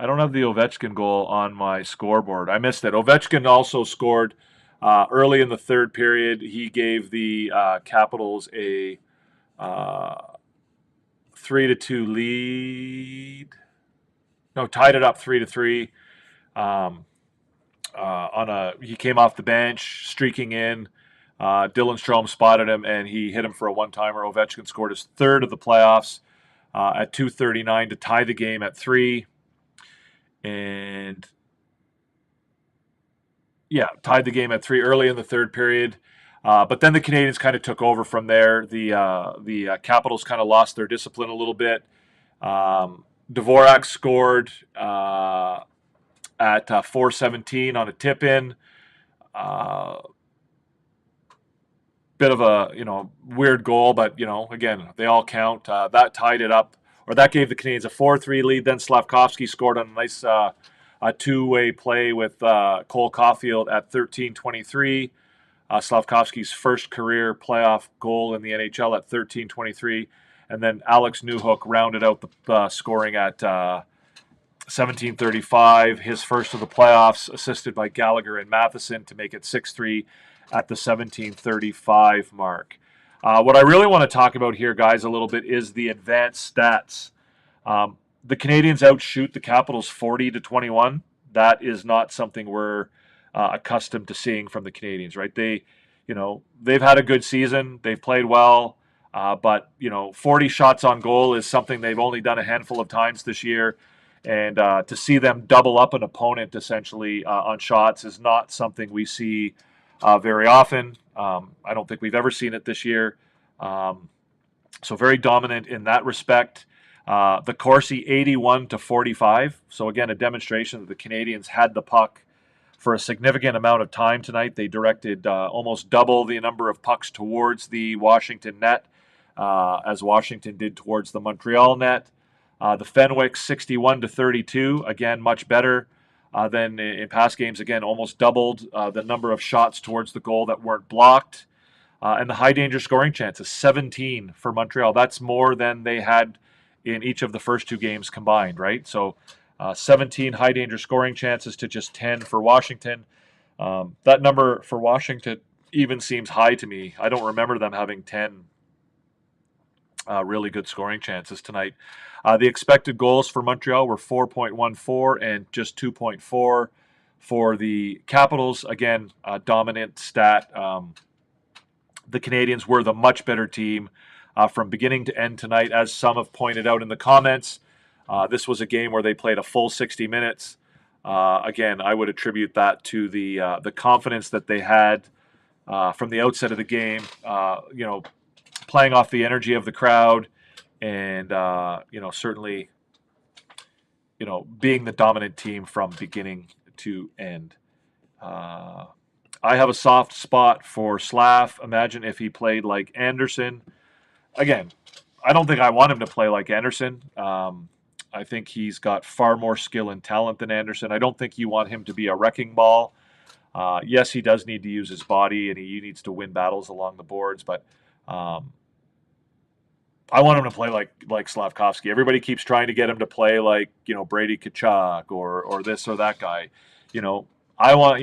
Speaker 4: I don't have the Ovechkin goal on my scoreboard. I missed it. Ovechkin also scored early in the third period. He gave the Capitals a 3-2 lead. No, tied it up 3-3. He came off the bench, streaking in. Dylan Strome spotted him, and he hit him for a one-timer. Ovechkin scored his third of the playoffs at 2:39 to tie the game at 3. And, tied the game at 3 early in the third period. But then the Canadiens kind of took over from there. The Capitals kind of lost their discipline a little bit. Dvorak scored at 4:17 on a tip-in. Bit of a weird goal, but again, they all count. That tied it up, or that gave the Canadiens a 4-3 lead. Then Slavkovsky scored on a nice two-way play with Cole Caulfield at 13:23. Slavkovsky's first career playoff goal in the NHL at 13:23, and then Alex Newhook rounded out the scoring at 17:35. His first of the playoffs, assisted by Gallagher and Matheson to make it 6-3. At the 17:35 mark. What I really want to talk about here, guys, a little bit is the advanced stats. The Canadiens outshoot the Capitals 40-21. That is not something we're accustomed to seeing from the Canadiens, right? They've had a good season. They've played well, but 40 shots on goal is something they've only done a handful of times this year. And to see them double up an opponent essentially on shots is not something we see very often. I don't think we've ever seen it this year. So very dominant in that respect. The Corsi 81-45. So again, a demonstration that the Canadiens had the puck for a significant amount of time tonight. They directed almost double the number of pucks towards the Washington net as Washington did towards the Montreal net. The Fenwick 61-32. Again, much better. Then in past games, again, almost doubled the number of shots towards the goal that weren't blocked. And the high danger scoring chances, 17 for Montreal. That's more than they had in each of the first 2 games combined, right? So 17 high danger scoring chances to just 10 for Washington. That number for Washington even seems high to me. I don't remember them having 10 really good scoring chances tonight. The expected goals for Montreal were 4.14 and just 2.4 for the Capitals. Again, a dominant stat. The Canadiens were the much better team from beginning to end tonight, as some have pointed out in the comments. This was a game where they played a full 60 minutes. Again, I would attribute that to the confidence that they had from the outset of the game. Playing off the energy of the crowd. And, certainly, being the dominant team from beginning to end. I have a soft spot for Slav. Imagine if he played like Anderson. Again, I don't think I want him to play like Anderson. I think he's got far more skill and talent than Anderson. I don't think you want him to be a wrecking ball. Yes, he does need to use his body, and he needs to win battles along the boards, but I want him to play like Slavkovsky. Everybody keeps trying to get him to play like, Brady Tkachuk or this or that guy. I want,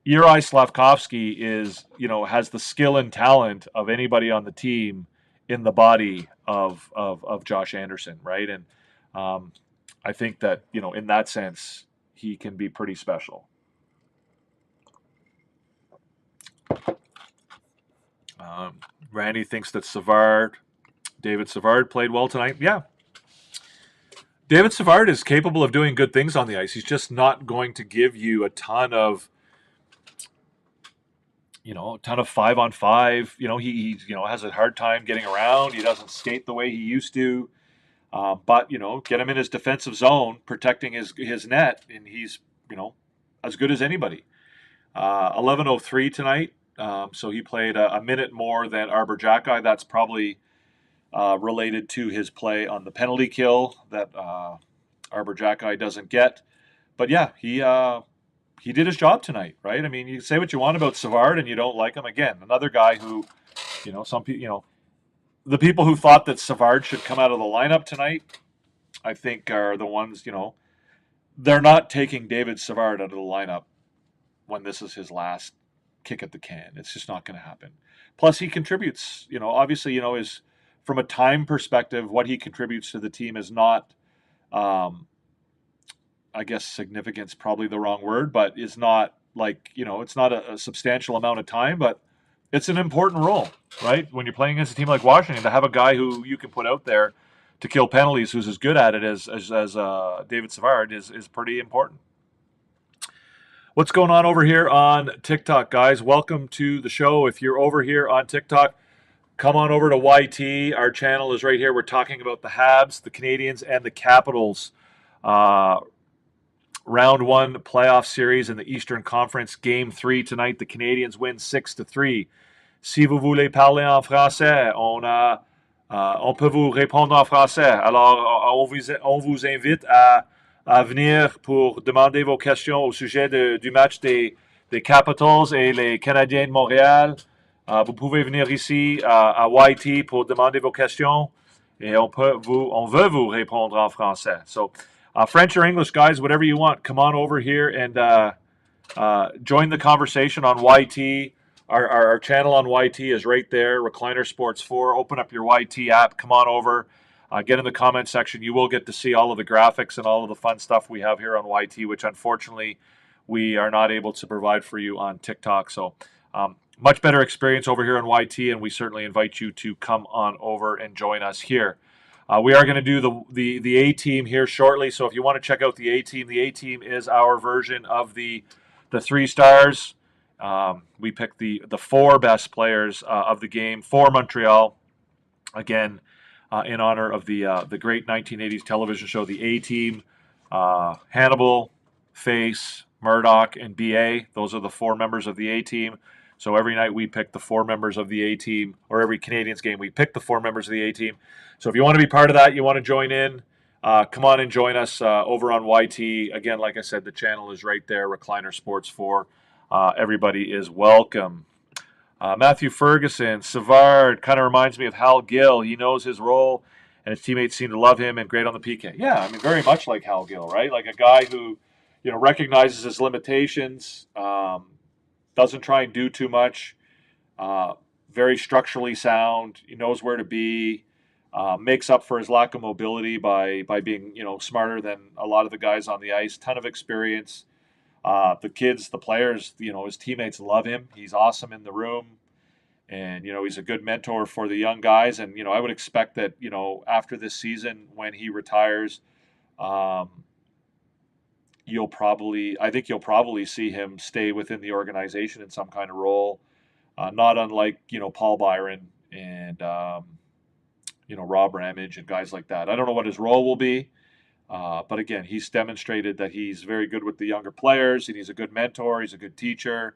Speaker 4: Juraj Slavkovsky is, has the skill and talent of anybody on the team in the body of Josh Anderson, right? And I think that, in that sense, he can be pretty special. Randy thinks that David Savard played well tonight. Yeah. David Savard is capable of doing good things on the ice. He's just not going to give you a ton of 5-on-5. He has a hard time getting around. He doesn't skate the way he used to. But get him in his defensive zone, protecting his net, and he's as good as anybody. 11:03 tonight, so he played a minute more than Arbor Jacki. That's probably related to his play on the penalty kill that Arbor Jacki doesn't get. But yeah, he did his job tonight, right? I mean, you can say what you want about Savard, and you don't like him. Again, another guy who, some people, the people who thought that Savard should come out of the lineup tonight, I think are the ones, they're not taking David Savard out of the lineup when this is his last kick at the can. It's just not going to happen. Plus, he contributes, obviously, is from a time perspective, what he contributes to the team is not, I guess significance, probably the wrong word, but is not like, it's not a substantial amount of time, but it's an important role, right? When you're playing against a team like Washington, to have a guy who you can put out there to kill penalties, who's as good at it as David Savard, is pretty important. What's going on over here on TikTok, guys? Welcome to the show. If you're over here on TikTok, come on over to YT. Our channel is right here. We're talking about the Habs, the Canadiens, and the Capitals. Round 1 playoff series in the Eastern Conference. Game 3 tonight. The Canadiens win 6-3. Si vous voulez parler en français, on peut vous répondre en français. Alors, on vous invite à venir pour demander vos questions au sujet du match des Capitals et les Canadiens de Montréal. Vous pouvez venir ici à YT pour demander vos questions et on veut vous répondre en français. So, French or English, guys, whatever you want, come on over here and join the conversation on YT. Our channel on YT is right there, Recliner Sports 4. Open up your YT app. Come on over. Get in the comment section. You will get to see all of the graphics and all of the fun stuff we have here on YT, which unfortunately we are not able to provide for you on TikTok. So much better experience over here on YT, and we certainly invite you to come on over and join us here. We are going to do the A-team here shortly, so if you want to check out the A-team is our version of the 3 stars. We picked the 4 best players of the game for Montreal, again, in honor of the great 1980s television show, the A-Team. Hannibal, Face, Murdoch, and B.A. Those are the 4 members of the A-Team. So every night we pick the 4 members of the A-Team, or every Canadiens game we pick the 4 members of the A-Team. So if you want to be part of that, you want to join in, come on and join us over on YT. Again, like I said, the channel is right there, Recliner Sports 4. Everybody is welcome. Matthew Ferguson, Savard kind of reminds me of Hal Gill. He knows his role, and his teammates seem to love him and great on the PK. Yeah, I mean, very much like Hal Gill, right? Like a guy who, recognizes his limitations, doesn't try and do too much, very structurally sound. He knows where to be, makes up for his lack of mobility by being, smarter than a lot of the guys on the ice. Ton of experience. The kids, the players, his teammates love him. He's awesome in the room. And, he's a good mentor for the young guys. And, I would expect that, after this season, when he retires, I think you'll probably see him stay within the organization in some kind of role. Not unlike, Paul Byron and, Rob Ramage and guys like that. I don't know what his role will be. But again, he's demonstrated that he's very good with the younger players, and he's a good mentor. He's a good teacher.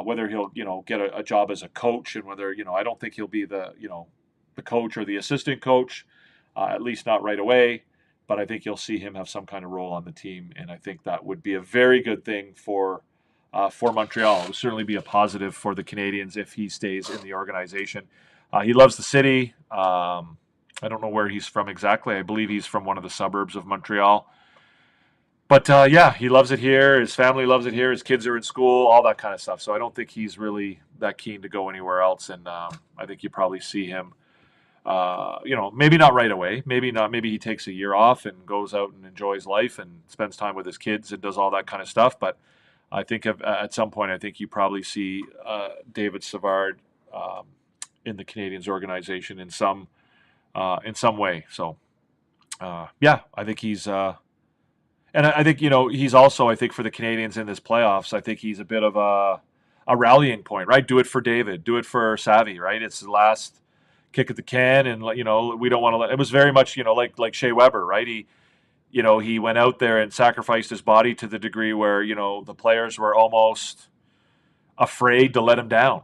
Speaker 4: Whether he'll, get a job as a coach, and whether, I don't think he'll be the coach or the assistant coach, at least not right away. But I think you'll see him have some kind of role on the team, and I think that would be a very good thing for Montreal. It would certainly be a positive for the Canadiens if he stays in the organization. He loves the city. I don't know where he's from exactly. I believe he's from one of the suburbs of Montreal. But, he loves it here. His family loves it here. His kids are in school, all that kind of stuff. So I don't think he's really that keen to go anywhere else. And I think you probably see him, maybe not right away. Maybe not. Maybe he takes a year off and goes out and enjoys life and spends time with his kids and does all that kind of stuff. But I think at some point, I think you probably see David Savard in the Canadiens organization in some way. So yeah, I think he's and I think, he's also, I think, for the Canadiens in this playoffs, I think he's a bit of a rallying point, right? Do it for David, do it for Savvy, right? It's the last kick at the can, and we don't want to let. It was very much, like Shea Weber, right? He went out there and sacrificed his body to the degree where the players were almost afraid to let him down,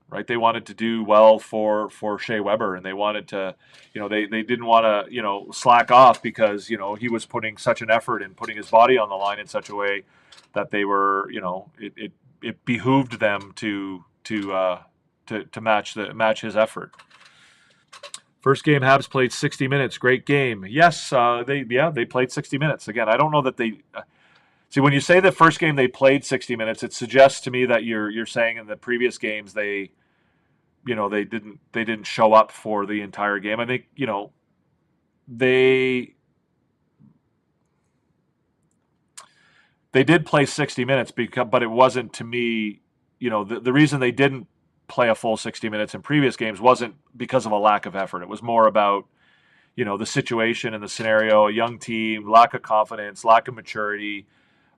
Speaker 4: right? They wanted to do well for Shea Weber, and they wanted to, they didn't want to, slack off because, he was putting such an effort and putting his body on the line in such a way that they were, it behooved them to match his effort. First game, Habs played 60 minutes. Great game. Yes, they played 60 minutes. Again, I don't know that they. See, when you say the first game they played 60 minutes, it suggests to me that you're saying in the previous games they didn't show up for the entire game. I think they did play 60 minutes but it wasn't, to me, the reason they didn't play a full 60 minutes in previous games wasn't because of a lack of effort. It was more about the situation and the scenario, a young team, lack of confidence, lack of maturity.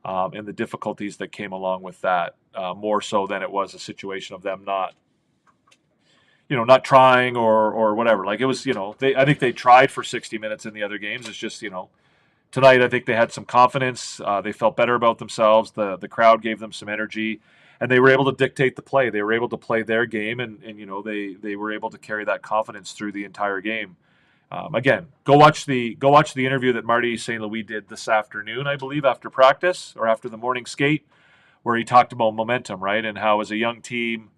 Speaker 4: And the difficulties that came along with that, more so than it was a situation of them not trying or whatever. Like, it was, I think they tried for 60 minutes in the other games. It's just, tonight I think they had some confidence. They felt better about themselves. The crowd gave them some energy, and they were able to dictate the play. They were able to play their game, and they were able to carry that confidence through the entire game. Again, go watch the interview that Marty St. Louis did this afternoon, I believe, after practice or after the morning skate, where he talked about momentum, right, and how as a young team,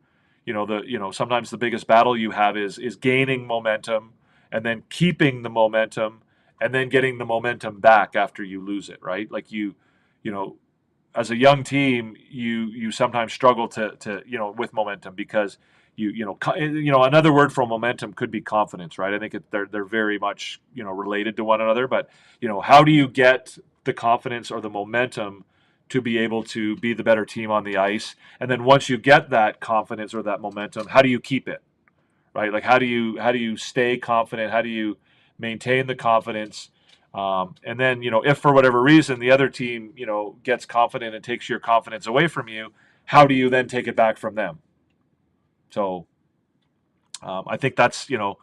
Speaker 4: sometimes the biggest battle you have is gaining momentum and then keeping the momentum and then getting the momentum back after you lose it, right? Like as a young team, you sometimes struggle to with momentum because. Another word for momentum could be confidence, right? I think they're very much, related to one another. But, how do you get the confidence or the momentum to be able to be the better team on the ice? And then once you get that confidence or that momentum, how do you keep it, right? Like, how do you stay confident? How do you maintain the confidence? And then, if for whatever reason the other team, gets confident and takes your confidence away from you, how do you then take it back from them? So I think that's, a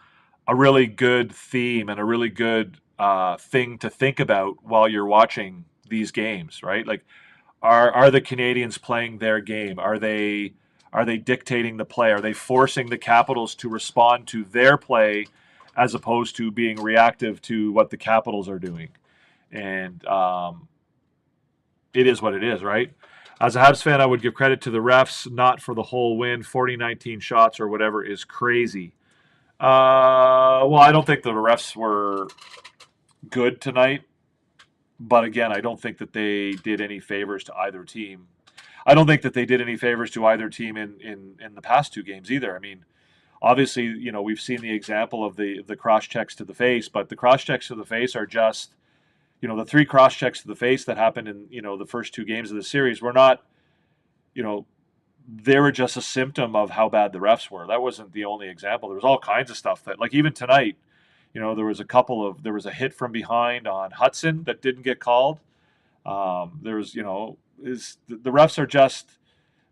Speaker 4: really good theme and a really good thing to think about while you're watching these games, right? Like, are the Canadiens playing their game? Are they dictating the play? Are they forcing the Capitals to respond to their play as opposed to being reactive to what the Capitals are doing? And it is what it is, right? As a Habs fan, I would give credit to the refs, not for the whole win. 40-19 shots or whatever is crazy. Well, I don't think the refs were good tonight. But again, I don't think that they did any favors to either team. I don't think that they did any favors to either team in the past two games either. I mean, obviously, we've seen the example of the cross-checks to the face, but the cross-checks to the face are just... the three cross-checks to the face that happened in, the first two games of the series were not, they were just a symptom of how bad the refs were. That wasn't the only example. There was all kinds of stuff that, like, even tonight, there was a hit from behind on Hudson that didn't get called. The refs are just,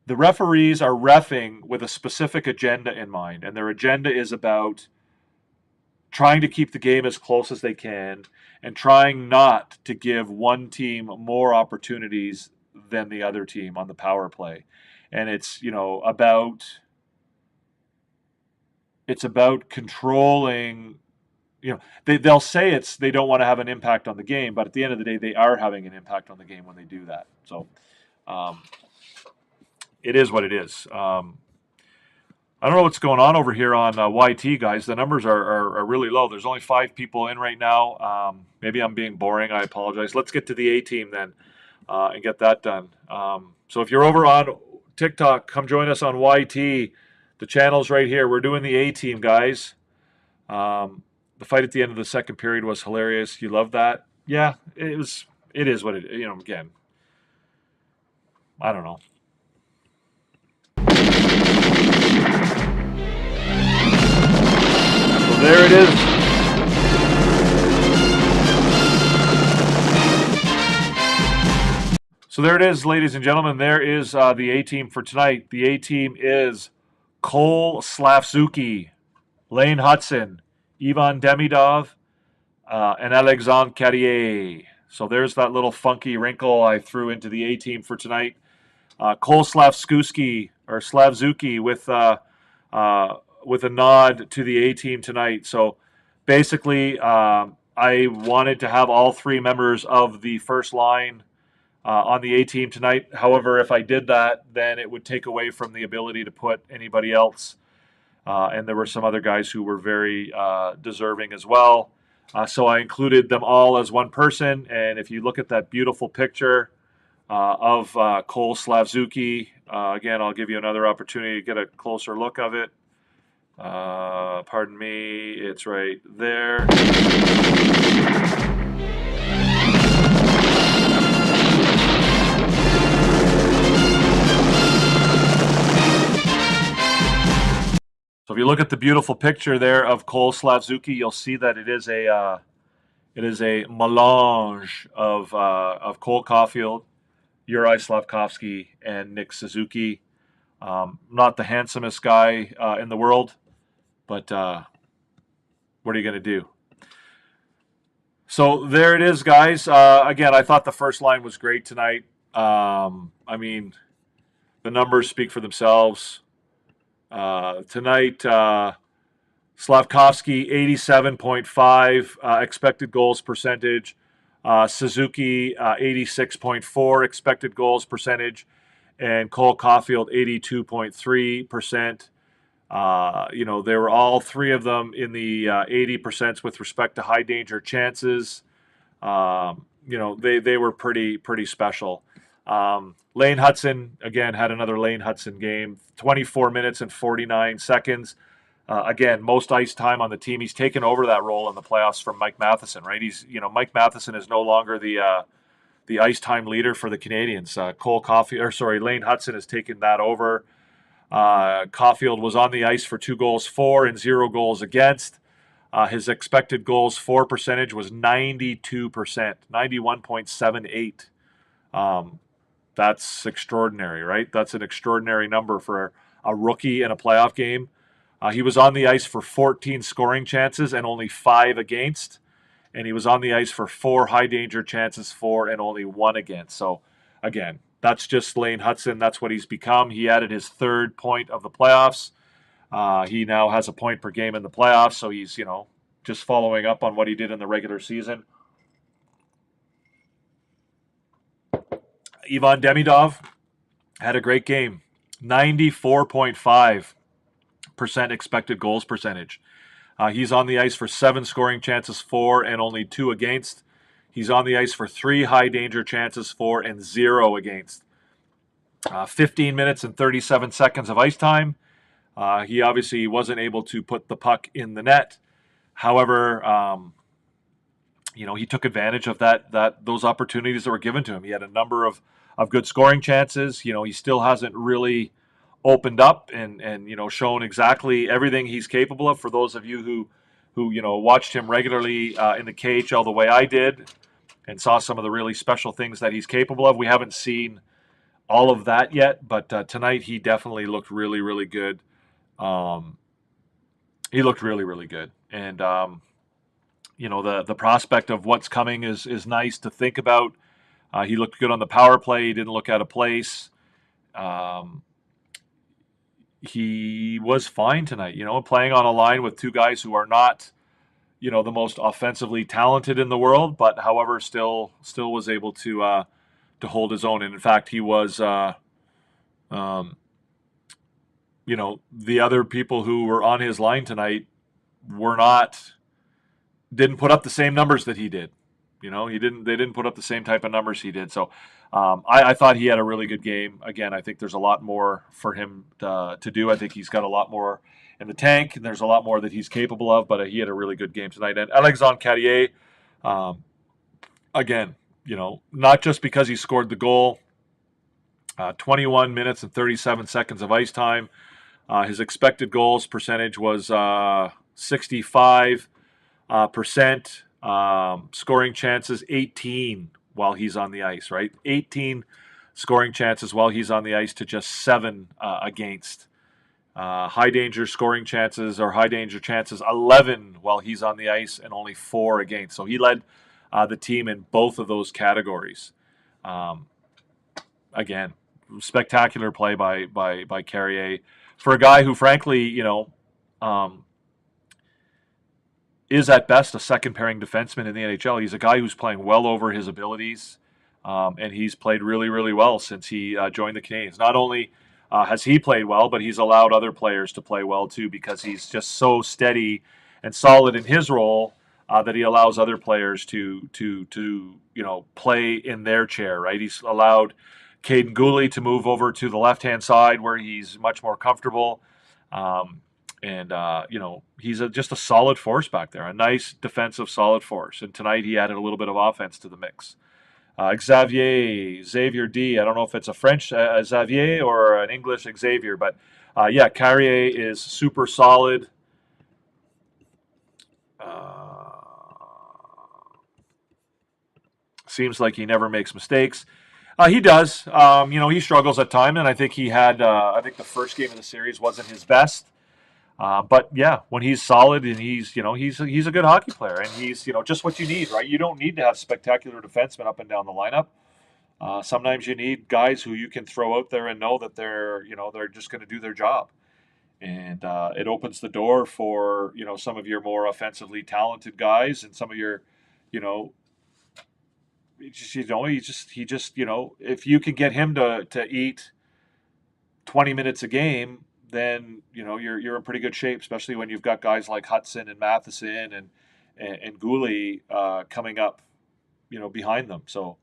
Speaker 4: the referees are reffing with a specific agenda in mind, and their agenda is about trying to keep the game as close as they can and trying not to give one team more opportunities than the other team on the power play. And it's, about controlling, they'll say they don't want to have an impact on the game, but at the end of the day, they are having an impact on the game when they do that. So it is what it is. I don't know what's going on over here on YT, guys. The numbers are really low. There's only 5 people in right now. Maybe I'm being boring. I apologize. Let's get to the A team then and get that done. So if you're over on TikTok, come join us on YT. The channel's right here. We're doing the A team, guys. The fight at the end of the second period was hilarious. You love that? Yeah, it is what it is. Again, I don't know. There it is. So there it is, ladies and gentlemen. There is the A team for tonight. The A team is Cole Slavzuki, Lane Hudson, Ivan Demidov, and Alexandre Carrier. So there's that little funky wrinkle I threw into the A team for tonight. Cole Slavzuki with a nod to the A team tonight. So basically, I wanted to have all three members of the first line on the A team tonight. However, if I did that, then it would take away from the ability to put anybody else. And there were some other guys who were very deserving as well. So I included them all as one person. And if you look at that beautiful picture of Cole Slavzuki, again, I'll give you another opportunity to get a closer look of it. Pardon me, it's right there. So if you look at the beautiful picture there of Cole Slavzuki, you'll see that it is a melange of Cole Caulfield, Yuri Slafkovsky, and Nick Suzuki. Not the handsomest guy in the world, but what are you going to do? So there it is, guys. Again, I thought the first line was great tonight. I mean, the numbers speak for themselves. Tonight, Slafkovsky, 87.5 expected goals percentage. Suzuki, 86.4 expected goals percentage. And Cole Caulfield, 82.3%. They were all three of them in the 80% with respect to high danger chances. They were pretty special. Lane Hudson, again, had another Lane Hudson game, 24 minutes and 49 seconds. Again, most ice time on the team. He's taken over that role in the playoffs from Mike Matheson, right? Mike Matheson is no longer the ice time leader for the Canadiens. Lane Hudson has taken that over. Caulfield was on the ice for 2 goals for and 0 goals against. His expected goals for percentage was 92%, 91.78. That's extraordinary, right? That's an extraordinary number for a rookie in a playoff game. He was on the ice for 14 scoring chances and only 5 against. And he was on the ice for 4 high danger chances for and only 1 against. So, again, that's just Lane Hudson. That's what he's become. He added his 3rd point of the playoffs. He now has a point per game in the playoffs. So he's, just following up on what he did in the regular season. Ivan Demidov had a great game. 94.5% expected goals percentage. He's on the ice for 7 scoring chances for and only 2 against. He's on the ice for 3 high danger chances for and 0 against. 15 minutes and 37 seconds of ice time. He obviously wasn't able to put the puck in the net. However, he took advantage of those opportunities that were given to him. He had a number of good scoring chances. He still hasn't really opened up and shown exactly everything he's capable of. For those of you who watched him regularly in the KHL the way I did and saw some of the really special things that he's capable of, we haven't seen all of that yet. But tonight he definitely looked really, really good. He looked really, really good. And the prospect of what's coming is nice to think about. He looked good on the power play. He didn't look out of place. He was fine tonight, playing on a line with 2 guys who are not, the most offensively talented in the world, but however, still was able to hold his own. And in fact, he was, the other people who were on his line tonight didn't put up the same numbers that he did. They didn't put up the same type of numbers he did. So I thought he had a really good game. Again, I think there's a lot more for him to do. I think he's got a lot more in the tank, and there's a lot more that he's capable of, but he had a really good game tonight. And Alexandre Carrier, again, not just because he scored the goal, 21 minutes and 37 seconds of ice time. His expected goals percentage was 65%. Scoring chances, 18. while he's on the ice, right? 18 scoring chances while he's on the ice to just 7 against. High danger scoring chances or high danger chances 11 while he's on the ice and only 4 against. So he led the team in both of those categories. Again, spectacular play by Carrier for a guy who, frankly, is at best a second pairing defenseman in the NHL. He's a guy who's playing well over his abilities, and he's played really, really well since he joined the Canadiens. Not only has he played well, but he's allowed other players to play well too, because he's just so steady and solid in his role that he allows other players to play in their chair. Right? He's allowed Caden Gooley to move over to the left-hand side where he's much more comfortable. He's just a solid force back there, a nice defensive solid force. And tonight he added a little bit of offense to the mix. Xavier D. I don't know if it's a French Xavier or an English Xavier, but Carrier is super solid. Seems like he never makes mistakes. He does. He struggles at times, and I think he had. I think the first game of the series wasn't his best. But yeah, when he's solid and he's a good hockey player, and he's just what you need, right? You don't need to have spectacular defensemen up and down the lineup. Sometimes you need guys who you can throw out there and know that they're just going to do their job, and it opens the door for some of your more offensively talented guys and some of your if you can get him to eat 20 minutes a game, then you're in pretty good shape, especially when you've got guys like Hudson and Matheson and Gooley coming up, behind them. So,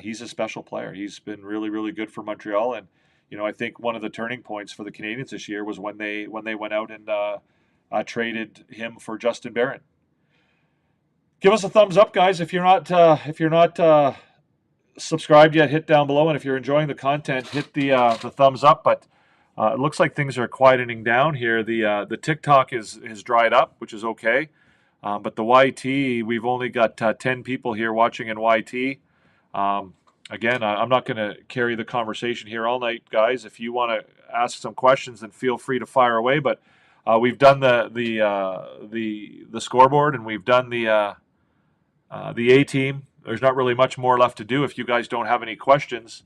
Speaker 4: he's a special player. He's been really, really good for Montreal, and I think one of the turning points for the Canadiens this year was when they went out and traded him for Justin Barron. Give us a thumbs up, guys, if you're not subscribed yet. Hit down below, and if you're enjoying the content, hit the thumbs up. But it looks like things are quietening down here. The TikTok is dried up, which is okay. But the YT, we've only got 10 people here watching in YT. Again, I'm not going to carry the conversation here all night, guys. If you want to ask some questions, then feel free to fire away. But we've done the scoreboard, and we've done the A team. There's not really much more left to do. If you guys don't have any questions,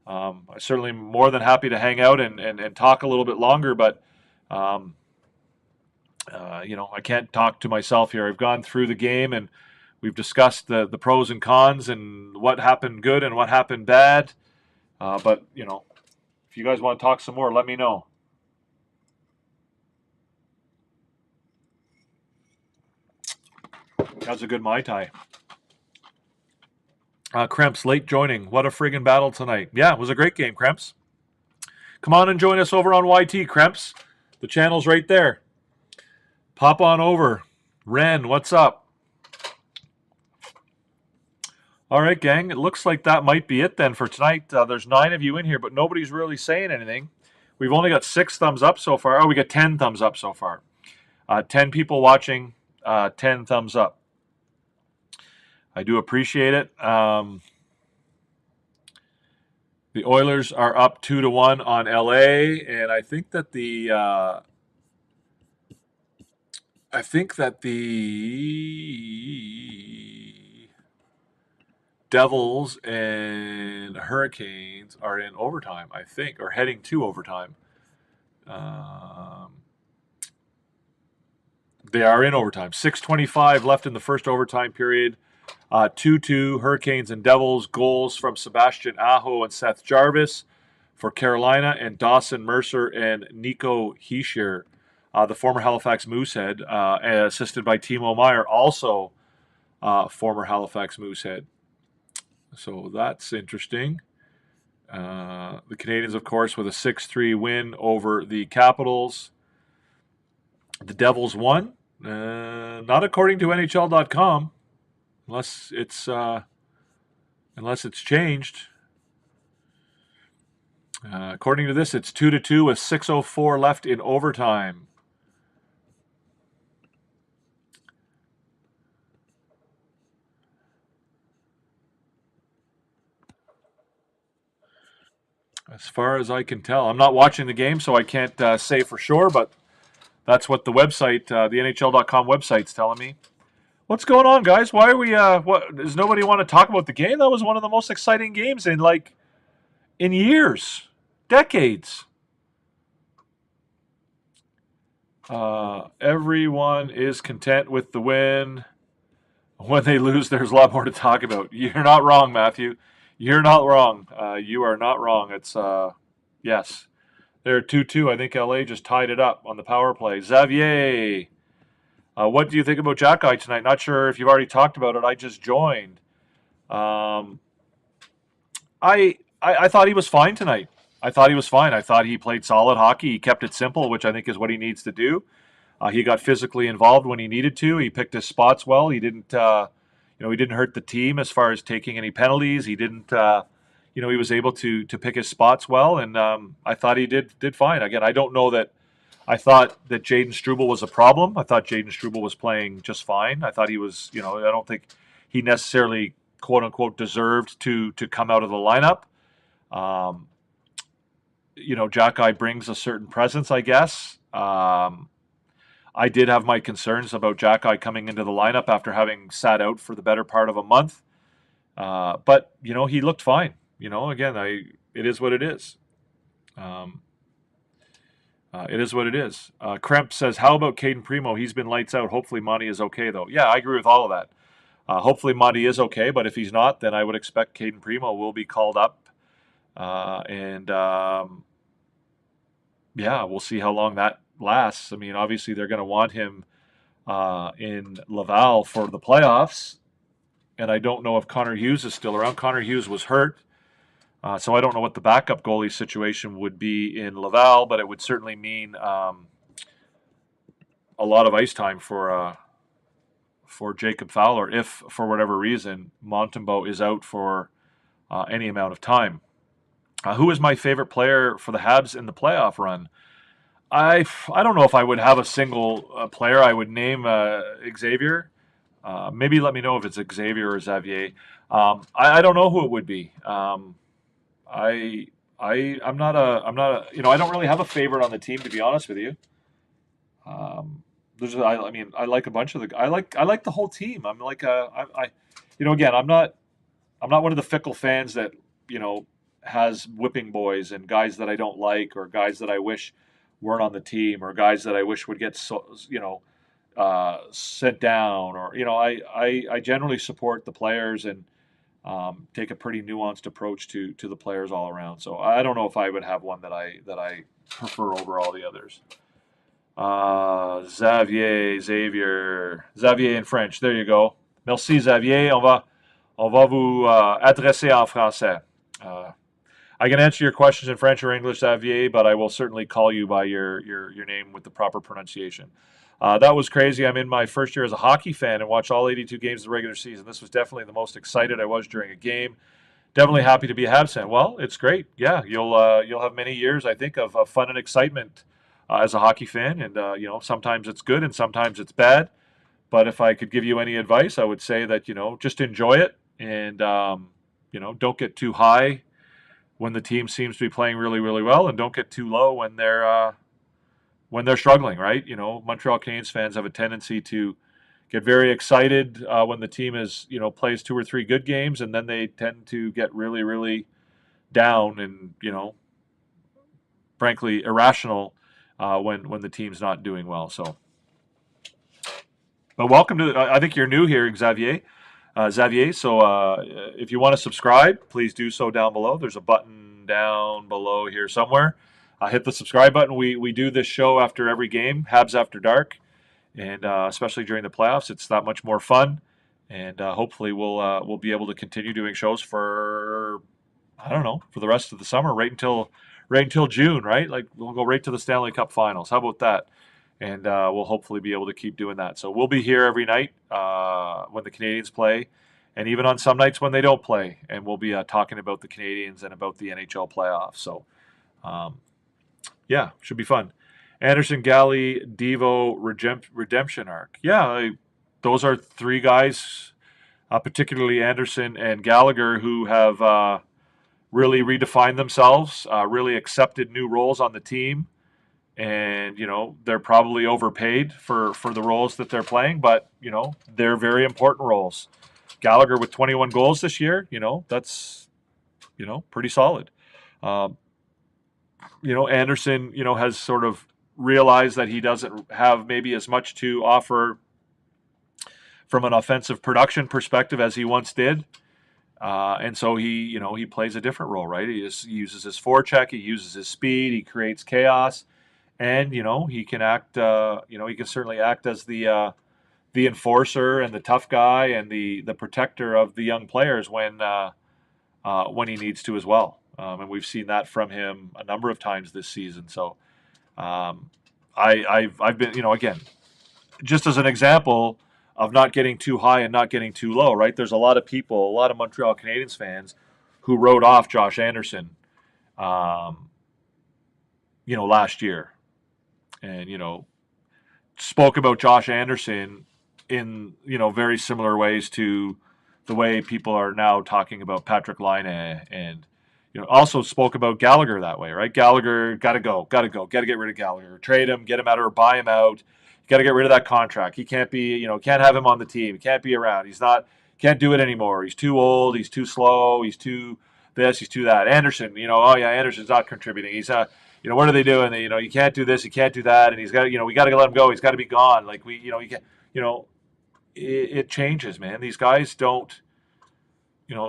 Speaker 4: I'm certainly more than happy to hang out and talk a little bit longer. But I can't talk to myself here. I've gone through the game, and we've discussed the pros and cons and what happened good and what happened bad. But if you guys want to talk some more, let me know. That's a good Mai Tai. Kremps, late joining. What a friggin' battle tonight. Yeah, it was a great game, Kremps. Come on and join us over on YT, Kremps. The channel's right there. Pop on over. Ren, what's up? All right, gang. It looks like that might be it then for tonight. There's 9 of you in here, but nobody's really saying anything. We've only got 6 thumbs up so far. Oh, we got 10 thumbs up so far. 10 people watching, 10 thumbs up. I do appreciate it. The Oilers are up 2-1 on LA, and I think that the Devils and Hurricanes are in overtime, I think, or heading to overtime. They are in overtime. 6:25 left in the first overtime period. 2-2 Hurricanes and Devils. Goals from Sebastian Aho and Seth Jarvis for Carolina, and Dawson Mercer and Nico Hischier, the former Halifax Moosehead, assisted by Timo Meier, also former Halifax Moosehead. So that's interesting. The Canadiens, of course, with a 6-3 win over the Capitals. The Devils won, not according to NHL.com. Unless it's changed. According to this, it's 2-2 with 6:04 left in overtime. As far as I can tell, I'm not watching the game, so I can't say for sure. But that's what the website, the NHL.com website's telling me. What's going on, guys? Why are we? What does nobody want to talk about the game? That was one of the most exciting games in years, decades. Everyone is content with the win. When they lose, there's a lot more to talk about. You're not wrong, Matthew. You're not wrong. You are not wrong. It's yes. They're 2-2. I think LA just tied it up on the power play. Xavier, what do you think about Jack-I tonight? Not sure if you've already talked about it. I just joined. I thought he was fine tonight. I thought he was fine. I thought he played solid hockey. He kept it simple, which I think is what he needs to do. He got physically involved when he needed to. He picked his spots well. He didn't, he didn't hurt the team as far as taking any penalties. He didn't, he was able to pick his spots well, and I thought he did fine. Again, I don't know that. I thought that Jaden Struble was a problem. I thought Jaden Struble was playing just fine. I thought he was, I don't think he necessarily quote unquote deserved to come out of the lineup. Jack-I brings a certain presence, I guess. I did have my concerns about Jack-I coming into the lineup after having sat out for the better part of a month. But, he looked fine. Again, it is what it is. It is what it is. Kremp says, how about Caden Primo? He's been lights out. Hopefully Monty is okay, though. Yeah, I agree with all of that. Hopefully Monty is okay, but if he's not, then I would expect Caden Primo will be called up. We'll see how long that lasts. I mean, obviously they're going to want him in Laval for the playoffs, and I don't know if Connor Hughes is still around. Connor Hughes was hurt, so I don't know what the backup goalie situation would be in Laval, but it would certainly mean a lot of ice time for Jacob Fowler if, for whatever reason, Montembeault is out for any amount of time. Who is my favorite player for the Habs in the playoff run? I don't know if I would have a single player I would name Xavier. Maybe let me know if it's Xavier or Xavier. I don't know who it would be. I'm not a I don't really have a favorite on the team, to be honest with you. I like a bunch of I like the whole team. I'm like again, I'm not one of the fickle fans that has whipping boys and guys that I don't like, or guys that I wish weren't on the team, or guys that I wish would get sent down, or I generally support the players and take a pretty nuanced approach to the players all around. So I don't know if I would have one that I prefer over all the others. Xavier in French. There you go. Merci Xavier. On va vous adresser en français. I can answer your questions in French or English, Xavier, but I will certainly call you by your name with the proper pronunciation. That was crazy. I'm in my first year as a hockey fan and watched all 82 games of the regular season. This was definitely the most excited I was during a game. Definitely happy to be a Habs fan. Well, it's great. Yeah, you'll have many years, I think, of fun and excitement as a hockey fan. And sometimes it's good and sometimes it's bad. But if I could give you any advice, I would say that just enjoy it and don't get too high when the team seems to be playing really, really well, and don't get too low when they're struggling, right? Montreal Canadiens fans have a tendency to get very excited when the team plays 2 or 3 good games, and then they tend to get really, really down and frankly irrational when the team's not doing well. So, but welcome to. I think you're new here, Xavier. So if you want to subscribe, please do so down below. There's a button down below here somewhere. Hit the subscribe button. We do this show after every game, Habs After Dark, and especially during the playoffs, it's that much more fun. And hopefully we'll be able to continue doing shows for the rest of the summer, right until June, right? Like we'll go right to the Stanley Cup Finals. How about that? And we'll hopefully be able to keep doing that. So we'll be here every night when the Canadiens play, and even on some nights when they don't play. And we'll be talking about the Canadiens and about the NHL playoffs. So, should be fun. Anderson, Galley, Devo, redemption arc. Yeah, those are 3 guys, particularly Anderson and Gallagher, who have really redefined themselves, really accepted new roles on the team. And, they're probably overpaid for the roles that they're playing, but, they're very important roles. Gallagher with 21 goals this year, that's, pretty solid. Anderson, has sort of realized that he doesn't have maybe as much to offer from an offensive production perspective as he once did. And so he plays a different role, right? He uses his forecheck, he uses his speed, he creates chaos, and he can act. He can certainly act as the enforcer and the tough guy and the protector of the young players when he needs to as well. And we've seen that from him a number of times this season. So I've been, again, just as an example of not getting too high and not getting too low, right? There's a lot of people, a lot of Montreal Canadiens fans who wrote off Josh Anderson, last year. And, spoke about Josh Anderson in, very similar ways to the way people are now talking about Patrick Laine, and, also spoke about Gallagher that way, right? Gallagher, got to get rid of Gallagher, trade him, get him out or buy him out. You got to get rid of that contract. He can't be, can't have him on the team. He can't be around. Can't do it anymore. He's too old. He's too slow. He's too this. He's too that. Anderson, Anderson's not contributing. He's what are they doing? You can't do this. You can't do that. And he's got, we got to let him go. He's got to be gone. Like you can't, it changes, man. These guys don't,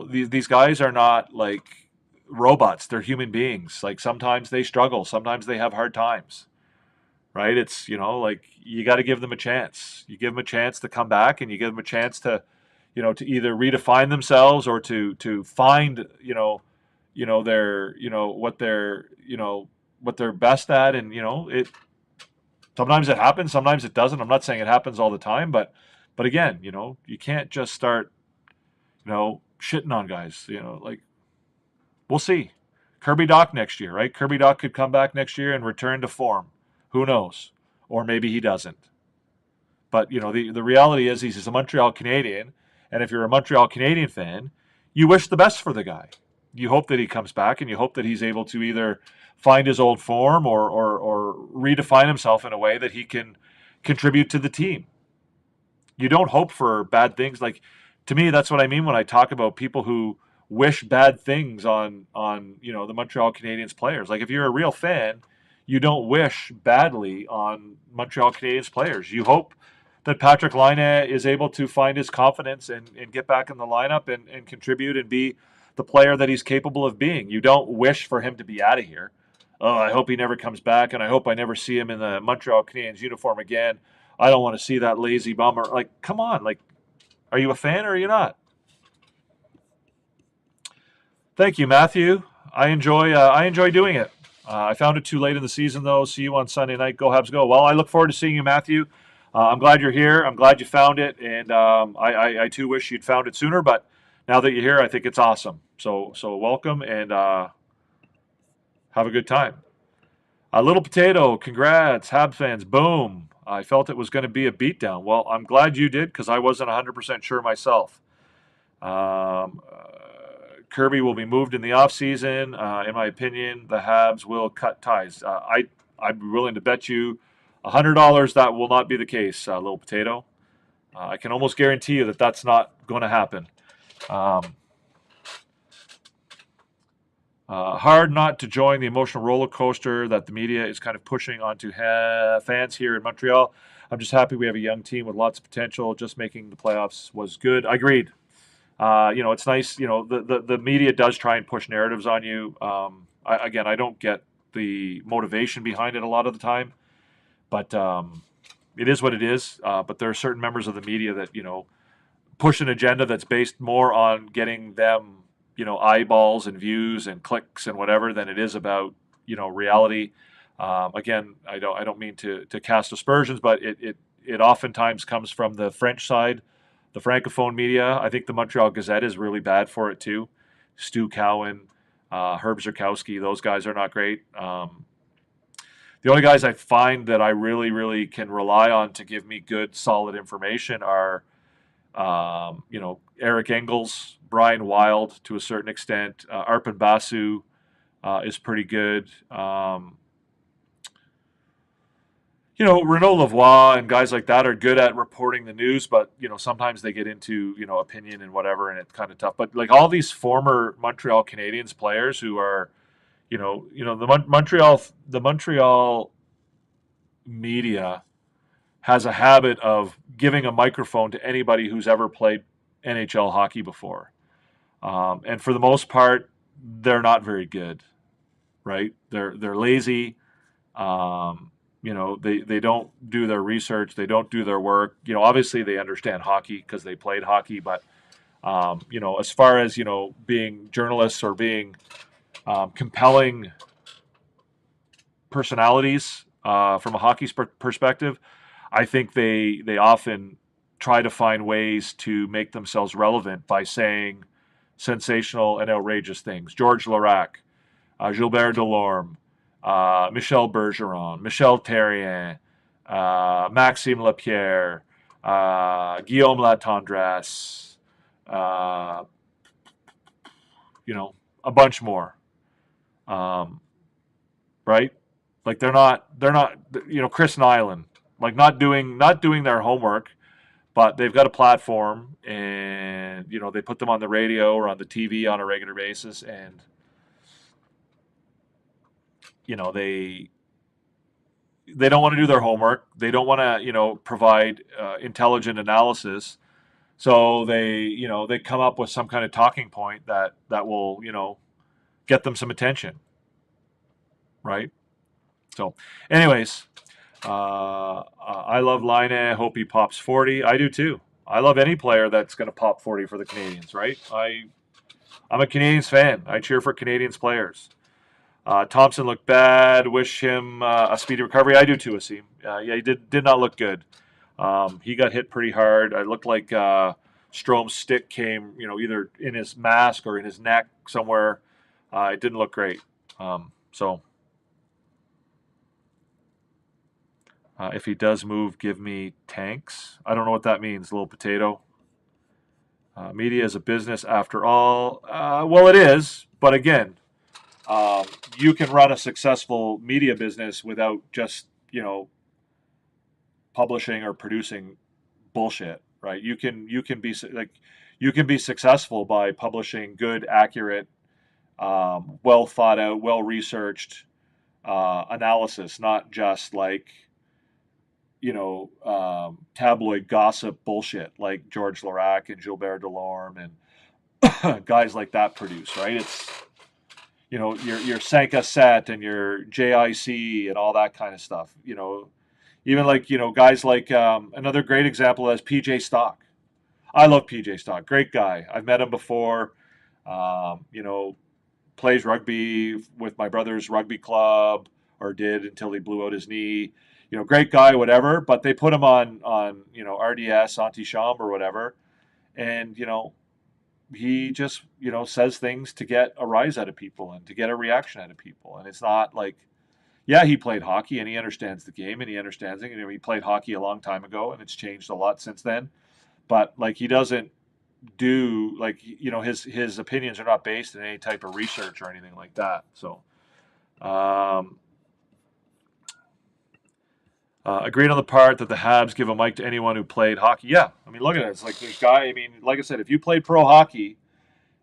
Speaker 4: these guys are not like robots. They're human beings. Like sometimes they struggle. Sometimes they have hard times. Right? It's, like you got to give them a chance. You give them a chance to come back, and you give them a chance to, to either redefine themselves or to find, their, what they're best at. And, it, sometimes it happens, sometimes it doesn't. I'm not saying it happens all the time, but again, you can't just start, shitting on guys, like we'll see. Kirby Dach next year, right? Kirby Dach could come back next year and return to form. Who knows? Or maybe he doesn't. But, the reality is he's a Montreal Canadien. And if you're a Montreal Canadien fan, you wish the best for the guy. You hope that he comes back, and you hope that he's able to either find his old form or redefine himself in a way that he can contribute to the team. You don't hope for bad things. Like, to me, that's what I mean when I talk about people who wish bad things on the Montreal Canadiens players. Like, if you're a real fan, you don't wish badly on Montreal Canadiens players. You hope that Patrick Laine is able to find his confidence and get back in the lineup and contribute and be the player that he's capable of being. You don't wish for him to be out of here. Oh, I hope he never comes back, and I hope I never see him in the Montreal Canadiens uniform again. I don't want to see that lazy bummer. Like, come on. Like, are you a fan or are you not? Thank you, Matthew. I enjoy doing it. I found it too late in the season, though. See you on Sunday night. Go Habs, go. Well, I look forward to seeing you, Matthew. I'm glad you're here. I'm glad you found it, and I too wish you'd found it sooner. But now that you're here, I think it's awesome. So welcome, and have a good time. Little Potato, congrats, Habs fans. Boom. I felt it was going to be a beatdown. Well, I'm glad you did, because I wasn't 100% sure myself. Kirby will be moved in the offseason. In my opinion, the Habs will cut ties. I'd be willing to bet you $100 that will not be the case, Little Potato. I can almost guarantee you that that's not going to happen. Hard not to join the emotional roller coaster that the media is kind of pushing onto fans here in Montreal. I'm just happy we have a young team with lots of potential. Just making the playoffs was good. Agreed. It's nice. The media does try and push narratives on you. I don't get the motivation behind it a lot of the time, but it is what it is. But there are certain members of the media that push an agenda that's based more on getting them eyeballs and views and clicks and whatever than it is about reality. Again, I don't mean to cast aspersions, but it oftentimes comes from the French side, the Francophone media. I think the Montreal Gazette is really bad for it too. Stu Cowan, Herb Zurkowski, those guys are not great. The only guys I find that I really, really can rely on to give me good, solid information are Eric Engels, Brian Wild to a certain extent. Arpan Basu is pretty good. Renaud Lavoie and guys like that are good at reporting the news, but sometimes they get into opinion and whatever, and it's kind of tough. But like all these former Montreal Canadiens players who are, the Montreal media has a habit of giving a microphone to anybody who's ever played NHL hockey before, and for the most part, they're not very good, right? They're lazy. They don't do their research. They don't do their work. Obviously they understand hockey because they played hockey, but as far as being journalists or being compelling personalities from a hockey perspective, I think they often try to find ways to make themselves relevant by saying sensational and outrageous things. Georges Larac, Gilbert Delorme, Michel Bergeron, Michel Therrien, Maxime Lapierre, Guillaume Latendresse, a bunch more. Right? Like they're not, Chris Nyland, like not doing their homework, but they've got a platform and, they put them on the radio or on the TV on a regular basis, and, they don't want to do their homework. They don't want to, provide intelligent analysis. So they come up with some kind of talking point that will, get them some attention. Right? So anyways, I love Laine. Hope he pops 40. I do too. I love any player that's going to pop 40 for the Canadiens, right? I'm a Canadiens fan. I cheer for Canadiens players. Thompson looked bad. Wish him a speedy recovery. I do too, Asim. He did not look good. He got hit pretty hard. It looked like Strome's stick came, either in his mask or in his neck somewhere. It didn't look great. If he does move, give me tanks. I don't know what that means, little potato. Media is a business after all. Well, it is. But again, you can run a successful media business without just, publishing or producing bullshit, right? You can be successful by publishing good, accurate, well thought out, well researched analysis, not just like tabloid gossip bullshit like Georges Larac and Gilbert Delorme and guys like that produce, right? It's your Sanka Set and your JIC and all that kind of stuff. Even like guys like another great example is PJ Stock. I love PJ Stock, great guy. I've met him before. Plays rugby with my brother's rugby club, or did until he blew out his knee. Great guy, whatever, but they put him on RDS, Antichambre or whatever, and, he just, says things to get a rise out of people and to get a reaction out of people. And it's not like, yeah, he played hockey and he understands the game and he understands it. He played hockey a long time ago and it's changed a lot since then. But like he doesn't do like, his opinions are not based in any type of research or anything like that. So, agreed on the part that the Habs give a mic to anyone who played hockey. Yeah, I mean, look at it. It's like there's like I said, if you played pro hockey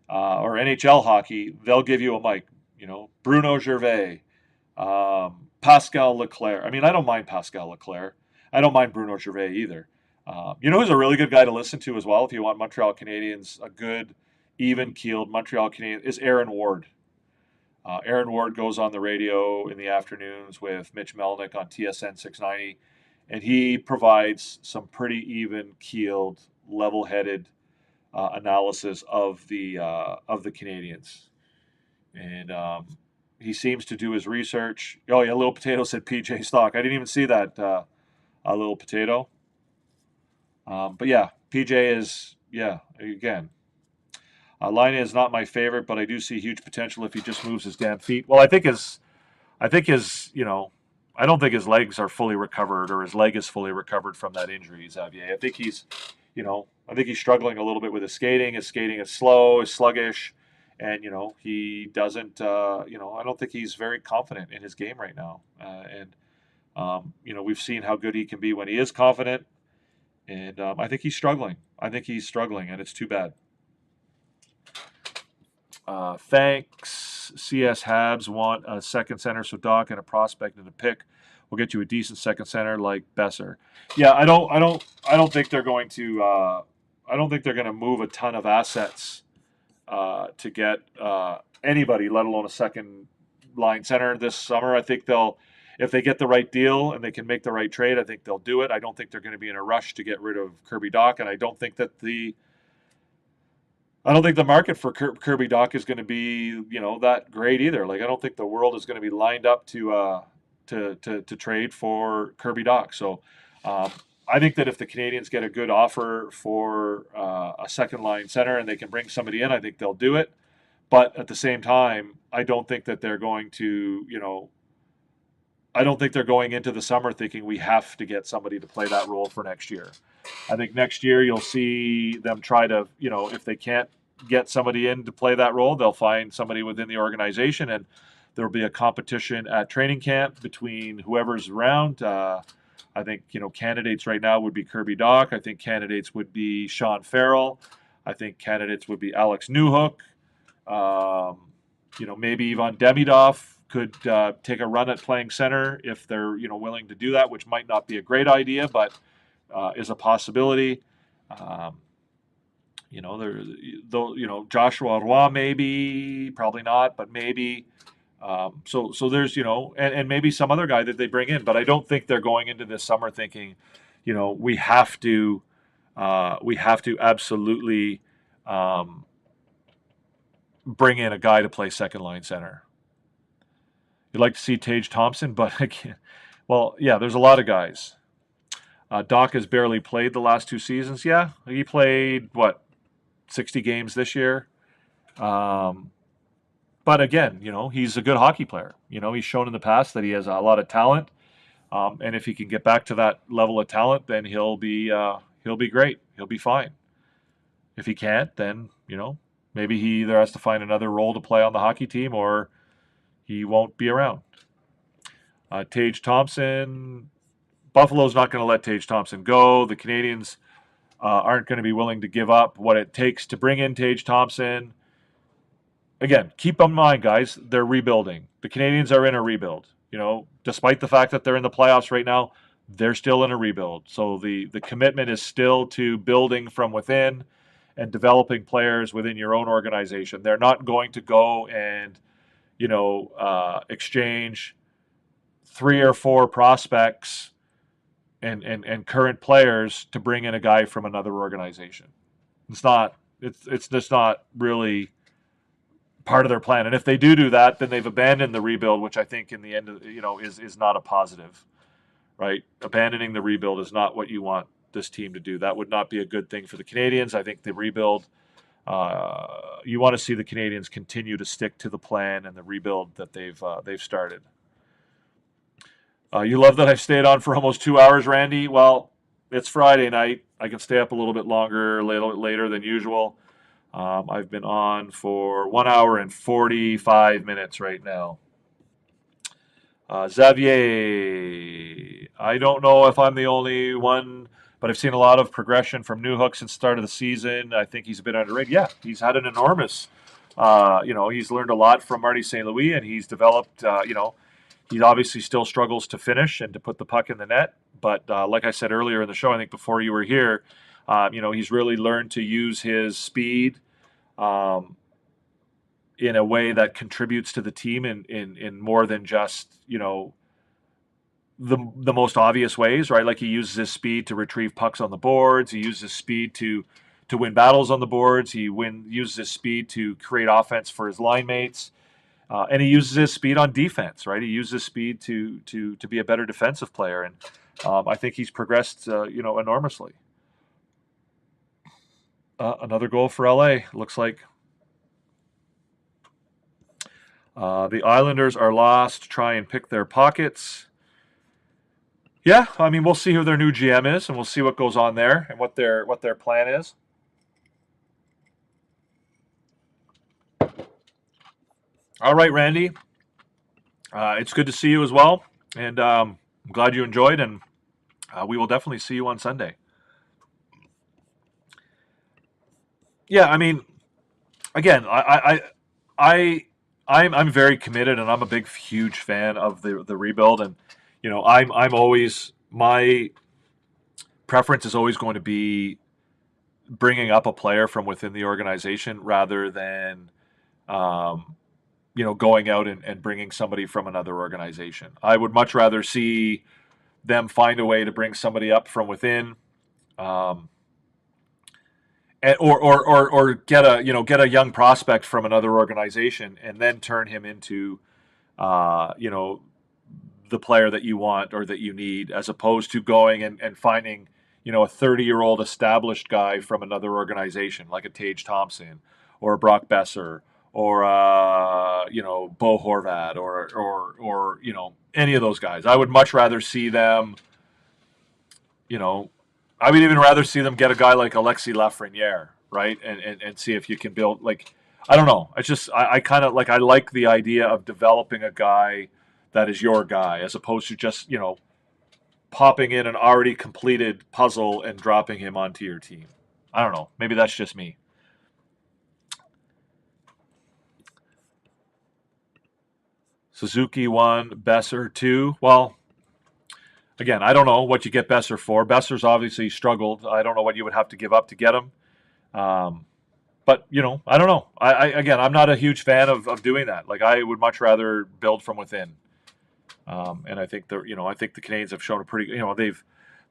Speaker 4: or NHL hockey, they'll give you a mic. Bruno Gervais, Pascal Leclerc. I mean, I don't mind Pascal Leclerc. I don't mind Bruno Gervais either. Who's a really good guy to listen to as well if you want Montreal Canadiens, a good, even-keeled Montreal Canadiens, is Aaron Ward. Aaron Ward goes on the radio in the afternoons with Mitch Melnick on TSN 690, and he provides some pretty even-keeled, level-headed analysis of the Canadiens. And he seems to do his research. Oh yeah, Little Potato said PJ Stock. I didn't even see that, Little Potato. But yeah, PJ is, again. Laine is not my favorite, but I do see huge potential if he just moves his damn feet. Well, I don't think his legs are fully recovered, or his leg is fully recovered from that injury, Xavier. I think I think he's struggling a little bit with his skating. His skating is slow, is sluggish, and he doesn't. I don't think he's very confident in his game right now. We've seen how good he can be when he is confident, and I think he's struggling. And it's too bad. Thanks. CS Habs want a second center, so Doc and a prospect and a pick will get you a decent second center like Besser. Yeah, I don't think they're going to. I don't think they're going to move a ton of assets to get anybody, let alone a second line center this summer. I think if they get the right deal and they can make the right trade, I think they'll do it. I don't think they're going to be in a rush to get rid of Kirby Dach, and I don't think the market for Kirby Dach is going to be, that great either. Like, I don't think the world is going to be lined up to trade for Kirby Dach. So I think that if the Canadiens get a good offer for a second line center and they can bring somebody in, I think they'll do it. But at the same time, I don't think that they're going to, I don't think they're going into the summer thinking we have to get somebody to play that role for next year. I think next year you'll see them try to, if they can't get somebody in to play that role, they'll find somebody within the organization, and there'll be a competition at training camp between whoever's around. I think, candidates right now would be Kirby Dach. I think candidates would be Sean Farrell. I think candidates would be Alex Newhook. Maybe Ivan Demidov could take a run at playing center if they're, willing to do that, which might not be a great idea, but is a possibility. Joshua Roy maybe, probably not, but maybe. So there's, and maybe some other guy that they bring in, but I don't think they're going into this summer thinking, we have to absolutely bring in a guy to play second line center. You'd like to see Tage Thompson, but again, well, yeah, there's a lot of guys. Doc has barely played the last 2 seasons. Yeah, he played, 60 games this year. But again, he's a good hockey player. He's shown in the past that he has a lot of talent. And if he can get back to that level of talent, then he'll be great. He'll be fine. If he can't, then, maybe he either has to find another role to play on the hockey team or he won't be around. Tage Thompson, Buffalo's not going to let Tage Thompson go. The Canadiens aren't going to be willing to give up what it takes to bring in Tage Thompson. Again, keep in mind, guys, they're rebuilding. The Canadiens are in a rebuild. Despite the fact that they're in the playoffs right now, they're still in a rebuild. So the commitment is still to building from within and developing players within your own organization. They're not going to go and, exchange 3 or 4 prospects and current players to bring in a guy from another organization. It's just not really part of their plan. And if they do that, then they've abandoned the rebuild, which I think in the end, is not a positive, right? Abandoning the rebuild is not what you want this team to do. That would not be a good thing for the Canadiens. I think the rebuild, you want to see the Canadiens continue to stick to the plan and the rebuild that they've started. You love that I've stayed on for almost 2 hours, Randy. Well, it's Friday night. I can stay up a little bit longer, later than usual. I've been on for 1 hour and 45 minutes right now. Xavier, I don't know if I'm the only one, but I've seen a lot of progression from Newhook since the start of the season. I think he's a bit underrated. Yeah, he's had an enormous, he's learned a lot from Marty St. Louis, and he's developed, he obviously still struggles to finish and to put the puck in the net. But like I said earlier in the show, I think before you were here, he's really learned to use his speed in a way that contributes to the team in more than just, the most obvious ways, right? Like he uses his speed to retrieve pucks on the boards. He uses his speed to win battles on the boards. He uses his speed to create offense for his line mates. And he uses his speed on defense, right? He uses speed to be a better defensive player. And I think he's progressed, enormously. Another goal for LA, looks like. The Islanders are lost. Try and pick their pockets. Yeah, I mean, we'll see who their new GM is, and we'll see what goes on there and what their plan is. All right, Randy. It's good to see you as well, and I'm glad you enjoyed, and we will definitely see you on Sunday. Yeah, I mean, again, I'm very committed, and I'm a big, huge fan of the rebuild, and I'm always my preference is always going to be bringing up a player from within the organization rather than going out and bringing somebody from another organization. I would much rather see them find a way to bring somebody up from within, um, or get a young prospect from another organization and then turn him into uh, you know the player that you want or that you need, as opposed to going and finding a 30-year-old established guy from another organization like a Tage Thompson or a Brock Besser or Bo Horvat or any of those guys. I would much rather see them. You know, I would even rather see them get a guy like Alexis Lafreniere, right? And see if you can build like I don't know. It's just I kind of I like the idea of developing a guy that is your guy as opposed to just popping in an already completed puzzle and dropping him onto your team. I don't know. Maybe that's just me. Suzuki 1, Besser 2. Well, again, I don't know what you get Besser for. Besser's obviously struggled. I don't know what you would have to give up to get him. Um, but I don't know. Again, I'm not a huge fan of doing that. Like I would much rather build from within. And I think I think the Canadiens have shown a pretty.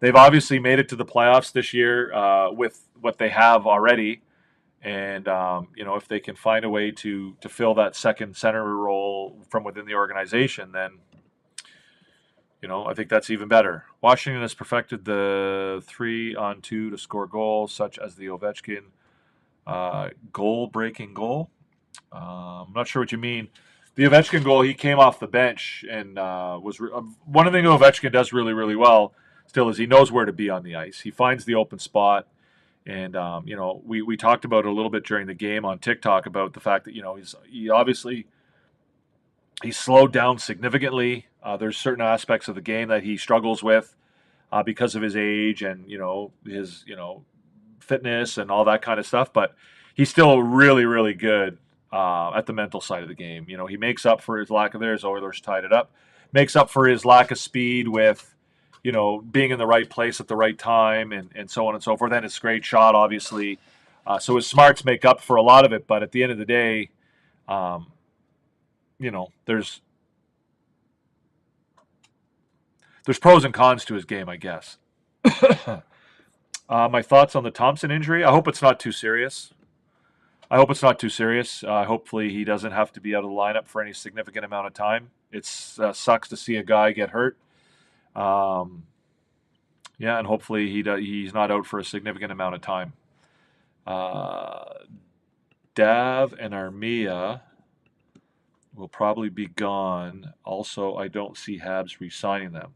Speaker 4: They've obviously made it to the playoffs this year with what they have already. And if they can find a way to fill that second center role from within the organization, then I think that's even better. Washington has perfected the 3-on-2 to score goals, such as the Ovechkin goal-breaking goal. I'm not sure what you mean. The Ovechkin goal, he came off the bench and was one of the things Ovechkin does really, really well. Still, is he knows where to be on the ice. He finds the open spot. And we talked about it a little bit during the game on TikTok about the fact that he's slowed down significantly. There's certain aspects of the game that he struggles with because of his age and his fitness and all that kind of stuff. But he's still really, really good at the mental side of the game. He makes up for his lack of theirs. Oilers tied it up. Makes up for his lack of speed with being in the right place at the right time and so on and so forth. And it's a great shot, obviously. So his smarts make up for a lot of it. But at the end of the day, there's pros and cons to his game, I guess. My thoughts on the Thompson injury. I hope it's not too serious. Hopefully he doesn't have to be out of the lineup for any significant amount of time. It sucks to see a guy get hurt. And hopefully he's not out for a significant amount of time. Dav and Armia will probably be gone. Also, I don't see Habs re-signing them.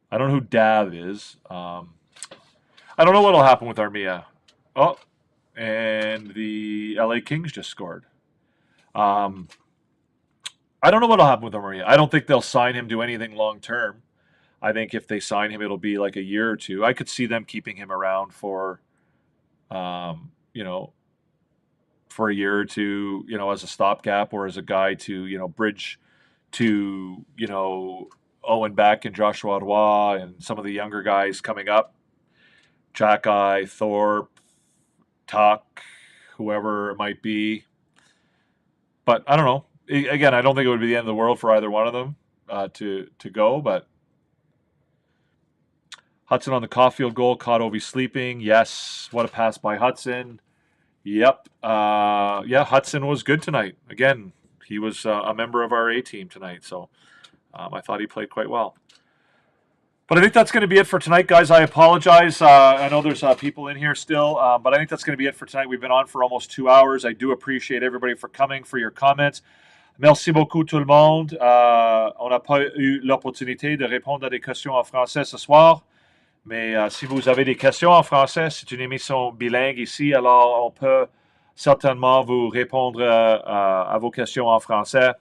Speaker 4: I don't know who Dav is. I don't know what will happen with Armia. Oh, and the LA Kings just scored. I don't know what will happen with Armia. I don't think they'll sign him to anything long term. I think if they sign him, it'll be like a year or two. I could see them keeping him around for, for a year or two, as a stopgap or as a guy to, bridge to, Owen Beck and Joshua Roy and some of the younger guys coming up, Jack-Eye, Thorpe, Tuck, whoever it might be. But I don't know. Again, I don't think it would be the end of the world for either one of them to go, but Hudson on the Caulfield goal, caught Ovi sleeping. Yes, what a pass by Hudson. Yep. Hudson was good tonight. Again, he was a member of our A team tonight, so I thought he played quite well. But I think that's going to be it for tonight, guys. I apologize. I know there's people in here still, but I think that's going to be it for tonight. We've been on for almost 2 hours. I do appreciate everybody for coming, for your comments. Merci beaucoup tout le monde. On n'a pas eu l'opportunité de répondre à des questions en français ce soir, mais si vous avez des questions en français, c'est une émission bilingue ici, alors on peut certainement vous répondre à vos questions en français.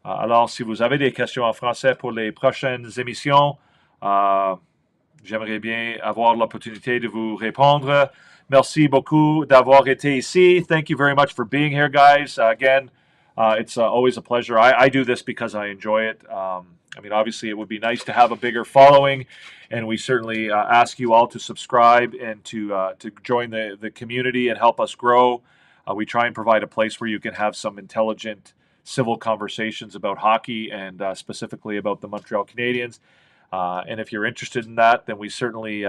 Speaker 4: Alors, si vous avez des questions en français pour les prochaines émissions, j'aimerais bien avoir l'opportunité de vous répondre. Merci beaucoup d'avoir été ici. Thank you very much for being here, guys. Again, it's always a pleasure. I do this because I enjoy it. I mean, obviously, it would be nice to have a bigger following, and we certainly ask you all to subscribe and to join the community and help us grow. We try and provide a place where you can have some intelligent, civil conversations about hockey and specifically about the Montreal Canadiens. And if you're interested in that, then we certainly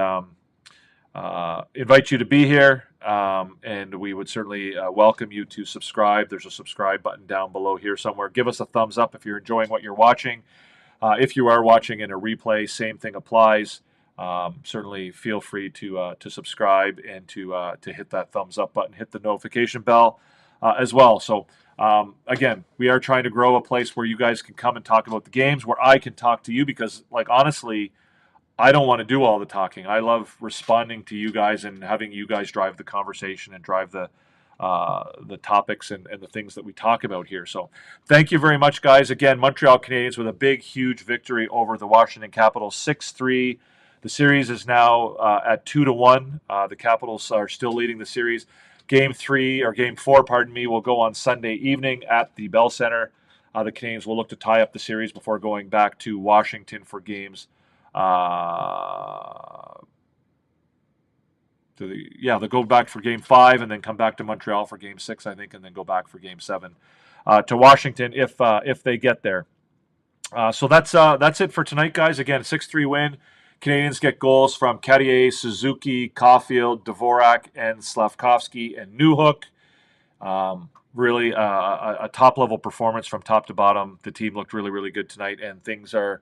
Speaker 4: invite you to be here, and we would certainly welcome you to subscribe. There's a subscribe button down below here somewhere. Give us a thumbs up if you're enjoying what you're watching. If you are watching in a replay, same thing applies. Certainly feel free to subscribe and to hit that thumbs up button, hit the notification bell as well. So again, we are trying to grow a place where you guys can come and talk about the games, where I can talk to you, because like honestly, I don't want to do all the talking. I love responding to you guys and having you guys drive the conversation and drive the topics and the things that we talk about here. So thank you very much, guys. Again, Montreal Canadiens with a big, huge victory over the Washington Capitals, 6-3. The series is now at 2-1. The Capitals are still leading the series. Game 4, will go on Sunday evening at the Bell Center. The Canadiens will look to tie up the series before going back to Washington for games. They'll go back for Game 5 and then come back to Montreal for Game 6, I think, and then go back for Game 7 to Washington if they get there. So that's it for tonight, guys. Again, 6-3 win. Canadiens get goals from Carrier, Suzuki, Caulfield, Dvorak, and Slavkovsky and Newhook. Really a top-level performance from top to bottom. The team looked really, really good tonight, and things are,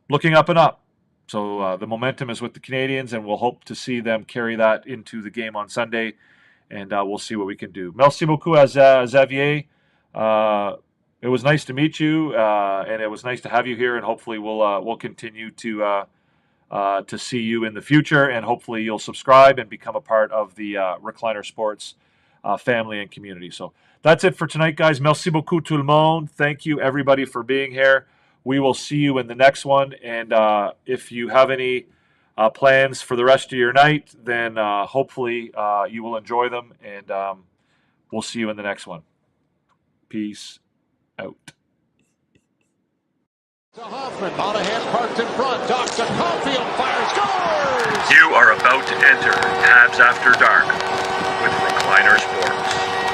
Speaker 4: looking up and up. So the momentum is with the Canadiens, and we'll hope to see them carry that into the game on Sunday, and we'll see what we can do. Merci beaucoup, Xavier. It was nice to meet you, and it was nice to have you here, and hopefully we'll continue to see you in the future, and hopefully you'll subscribe and become a part of the Recliner Sports family and community. So that's it for tonight, guys. Merci beaucoup tout le monde. Thank you, everybody, for being here. We will see you in the next one, and if you have any plans for the rest of your night, then hopefully you will enjoy them, and we'll see you in the next one. Peace out.
Speaker 1: To Hoffman, Monahan parked in front, docks to Caulfield, fires, scores!
Speaker 2: You are about to enter Habs After Dark with Recliner Sports.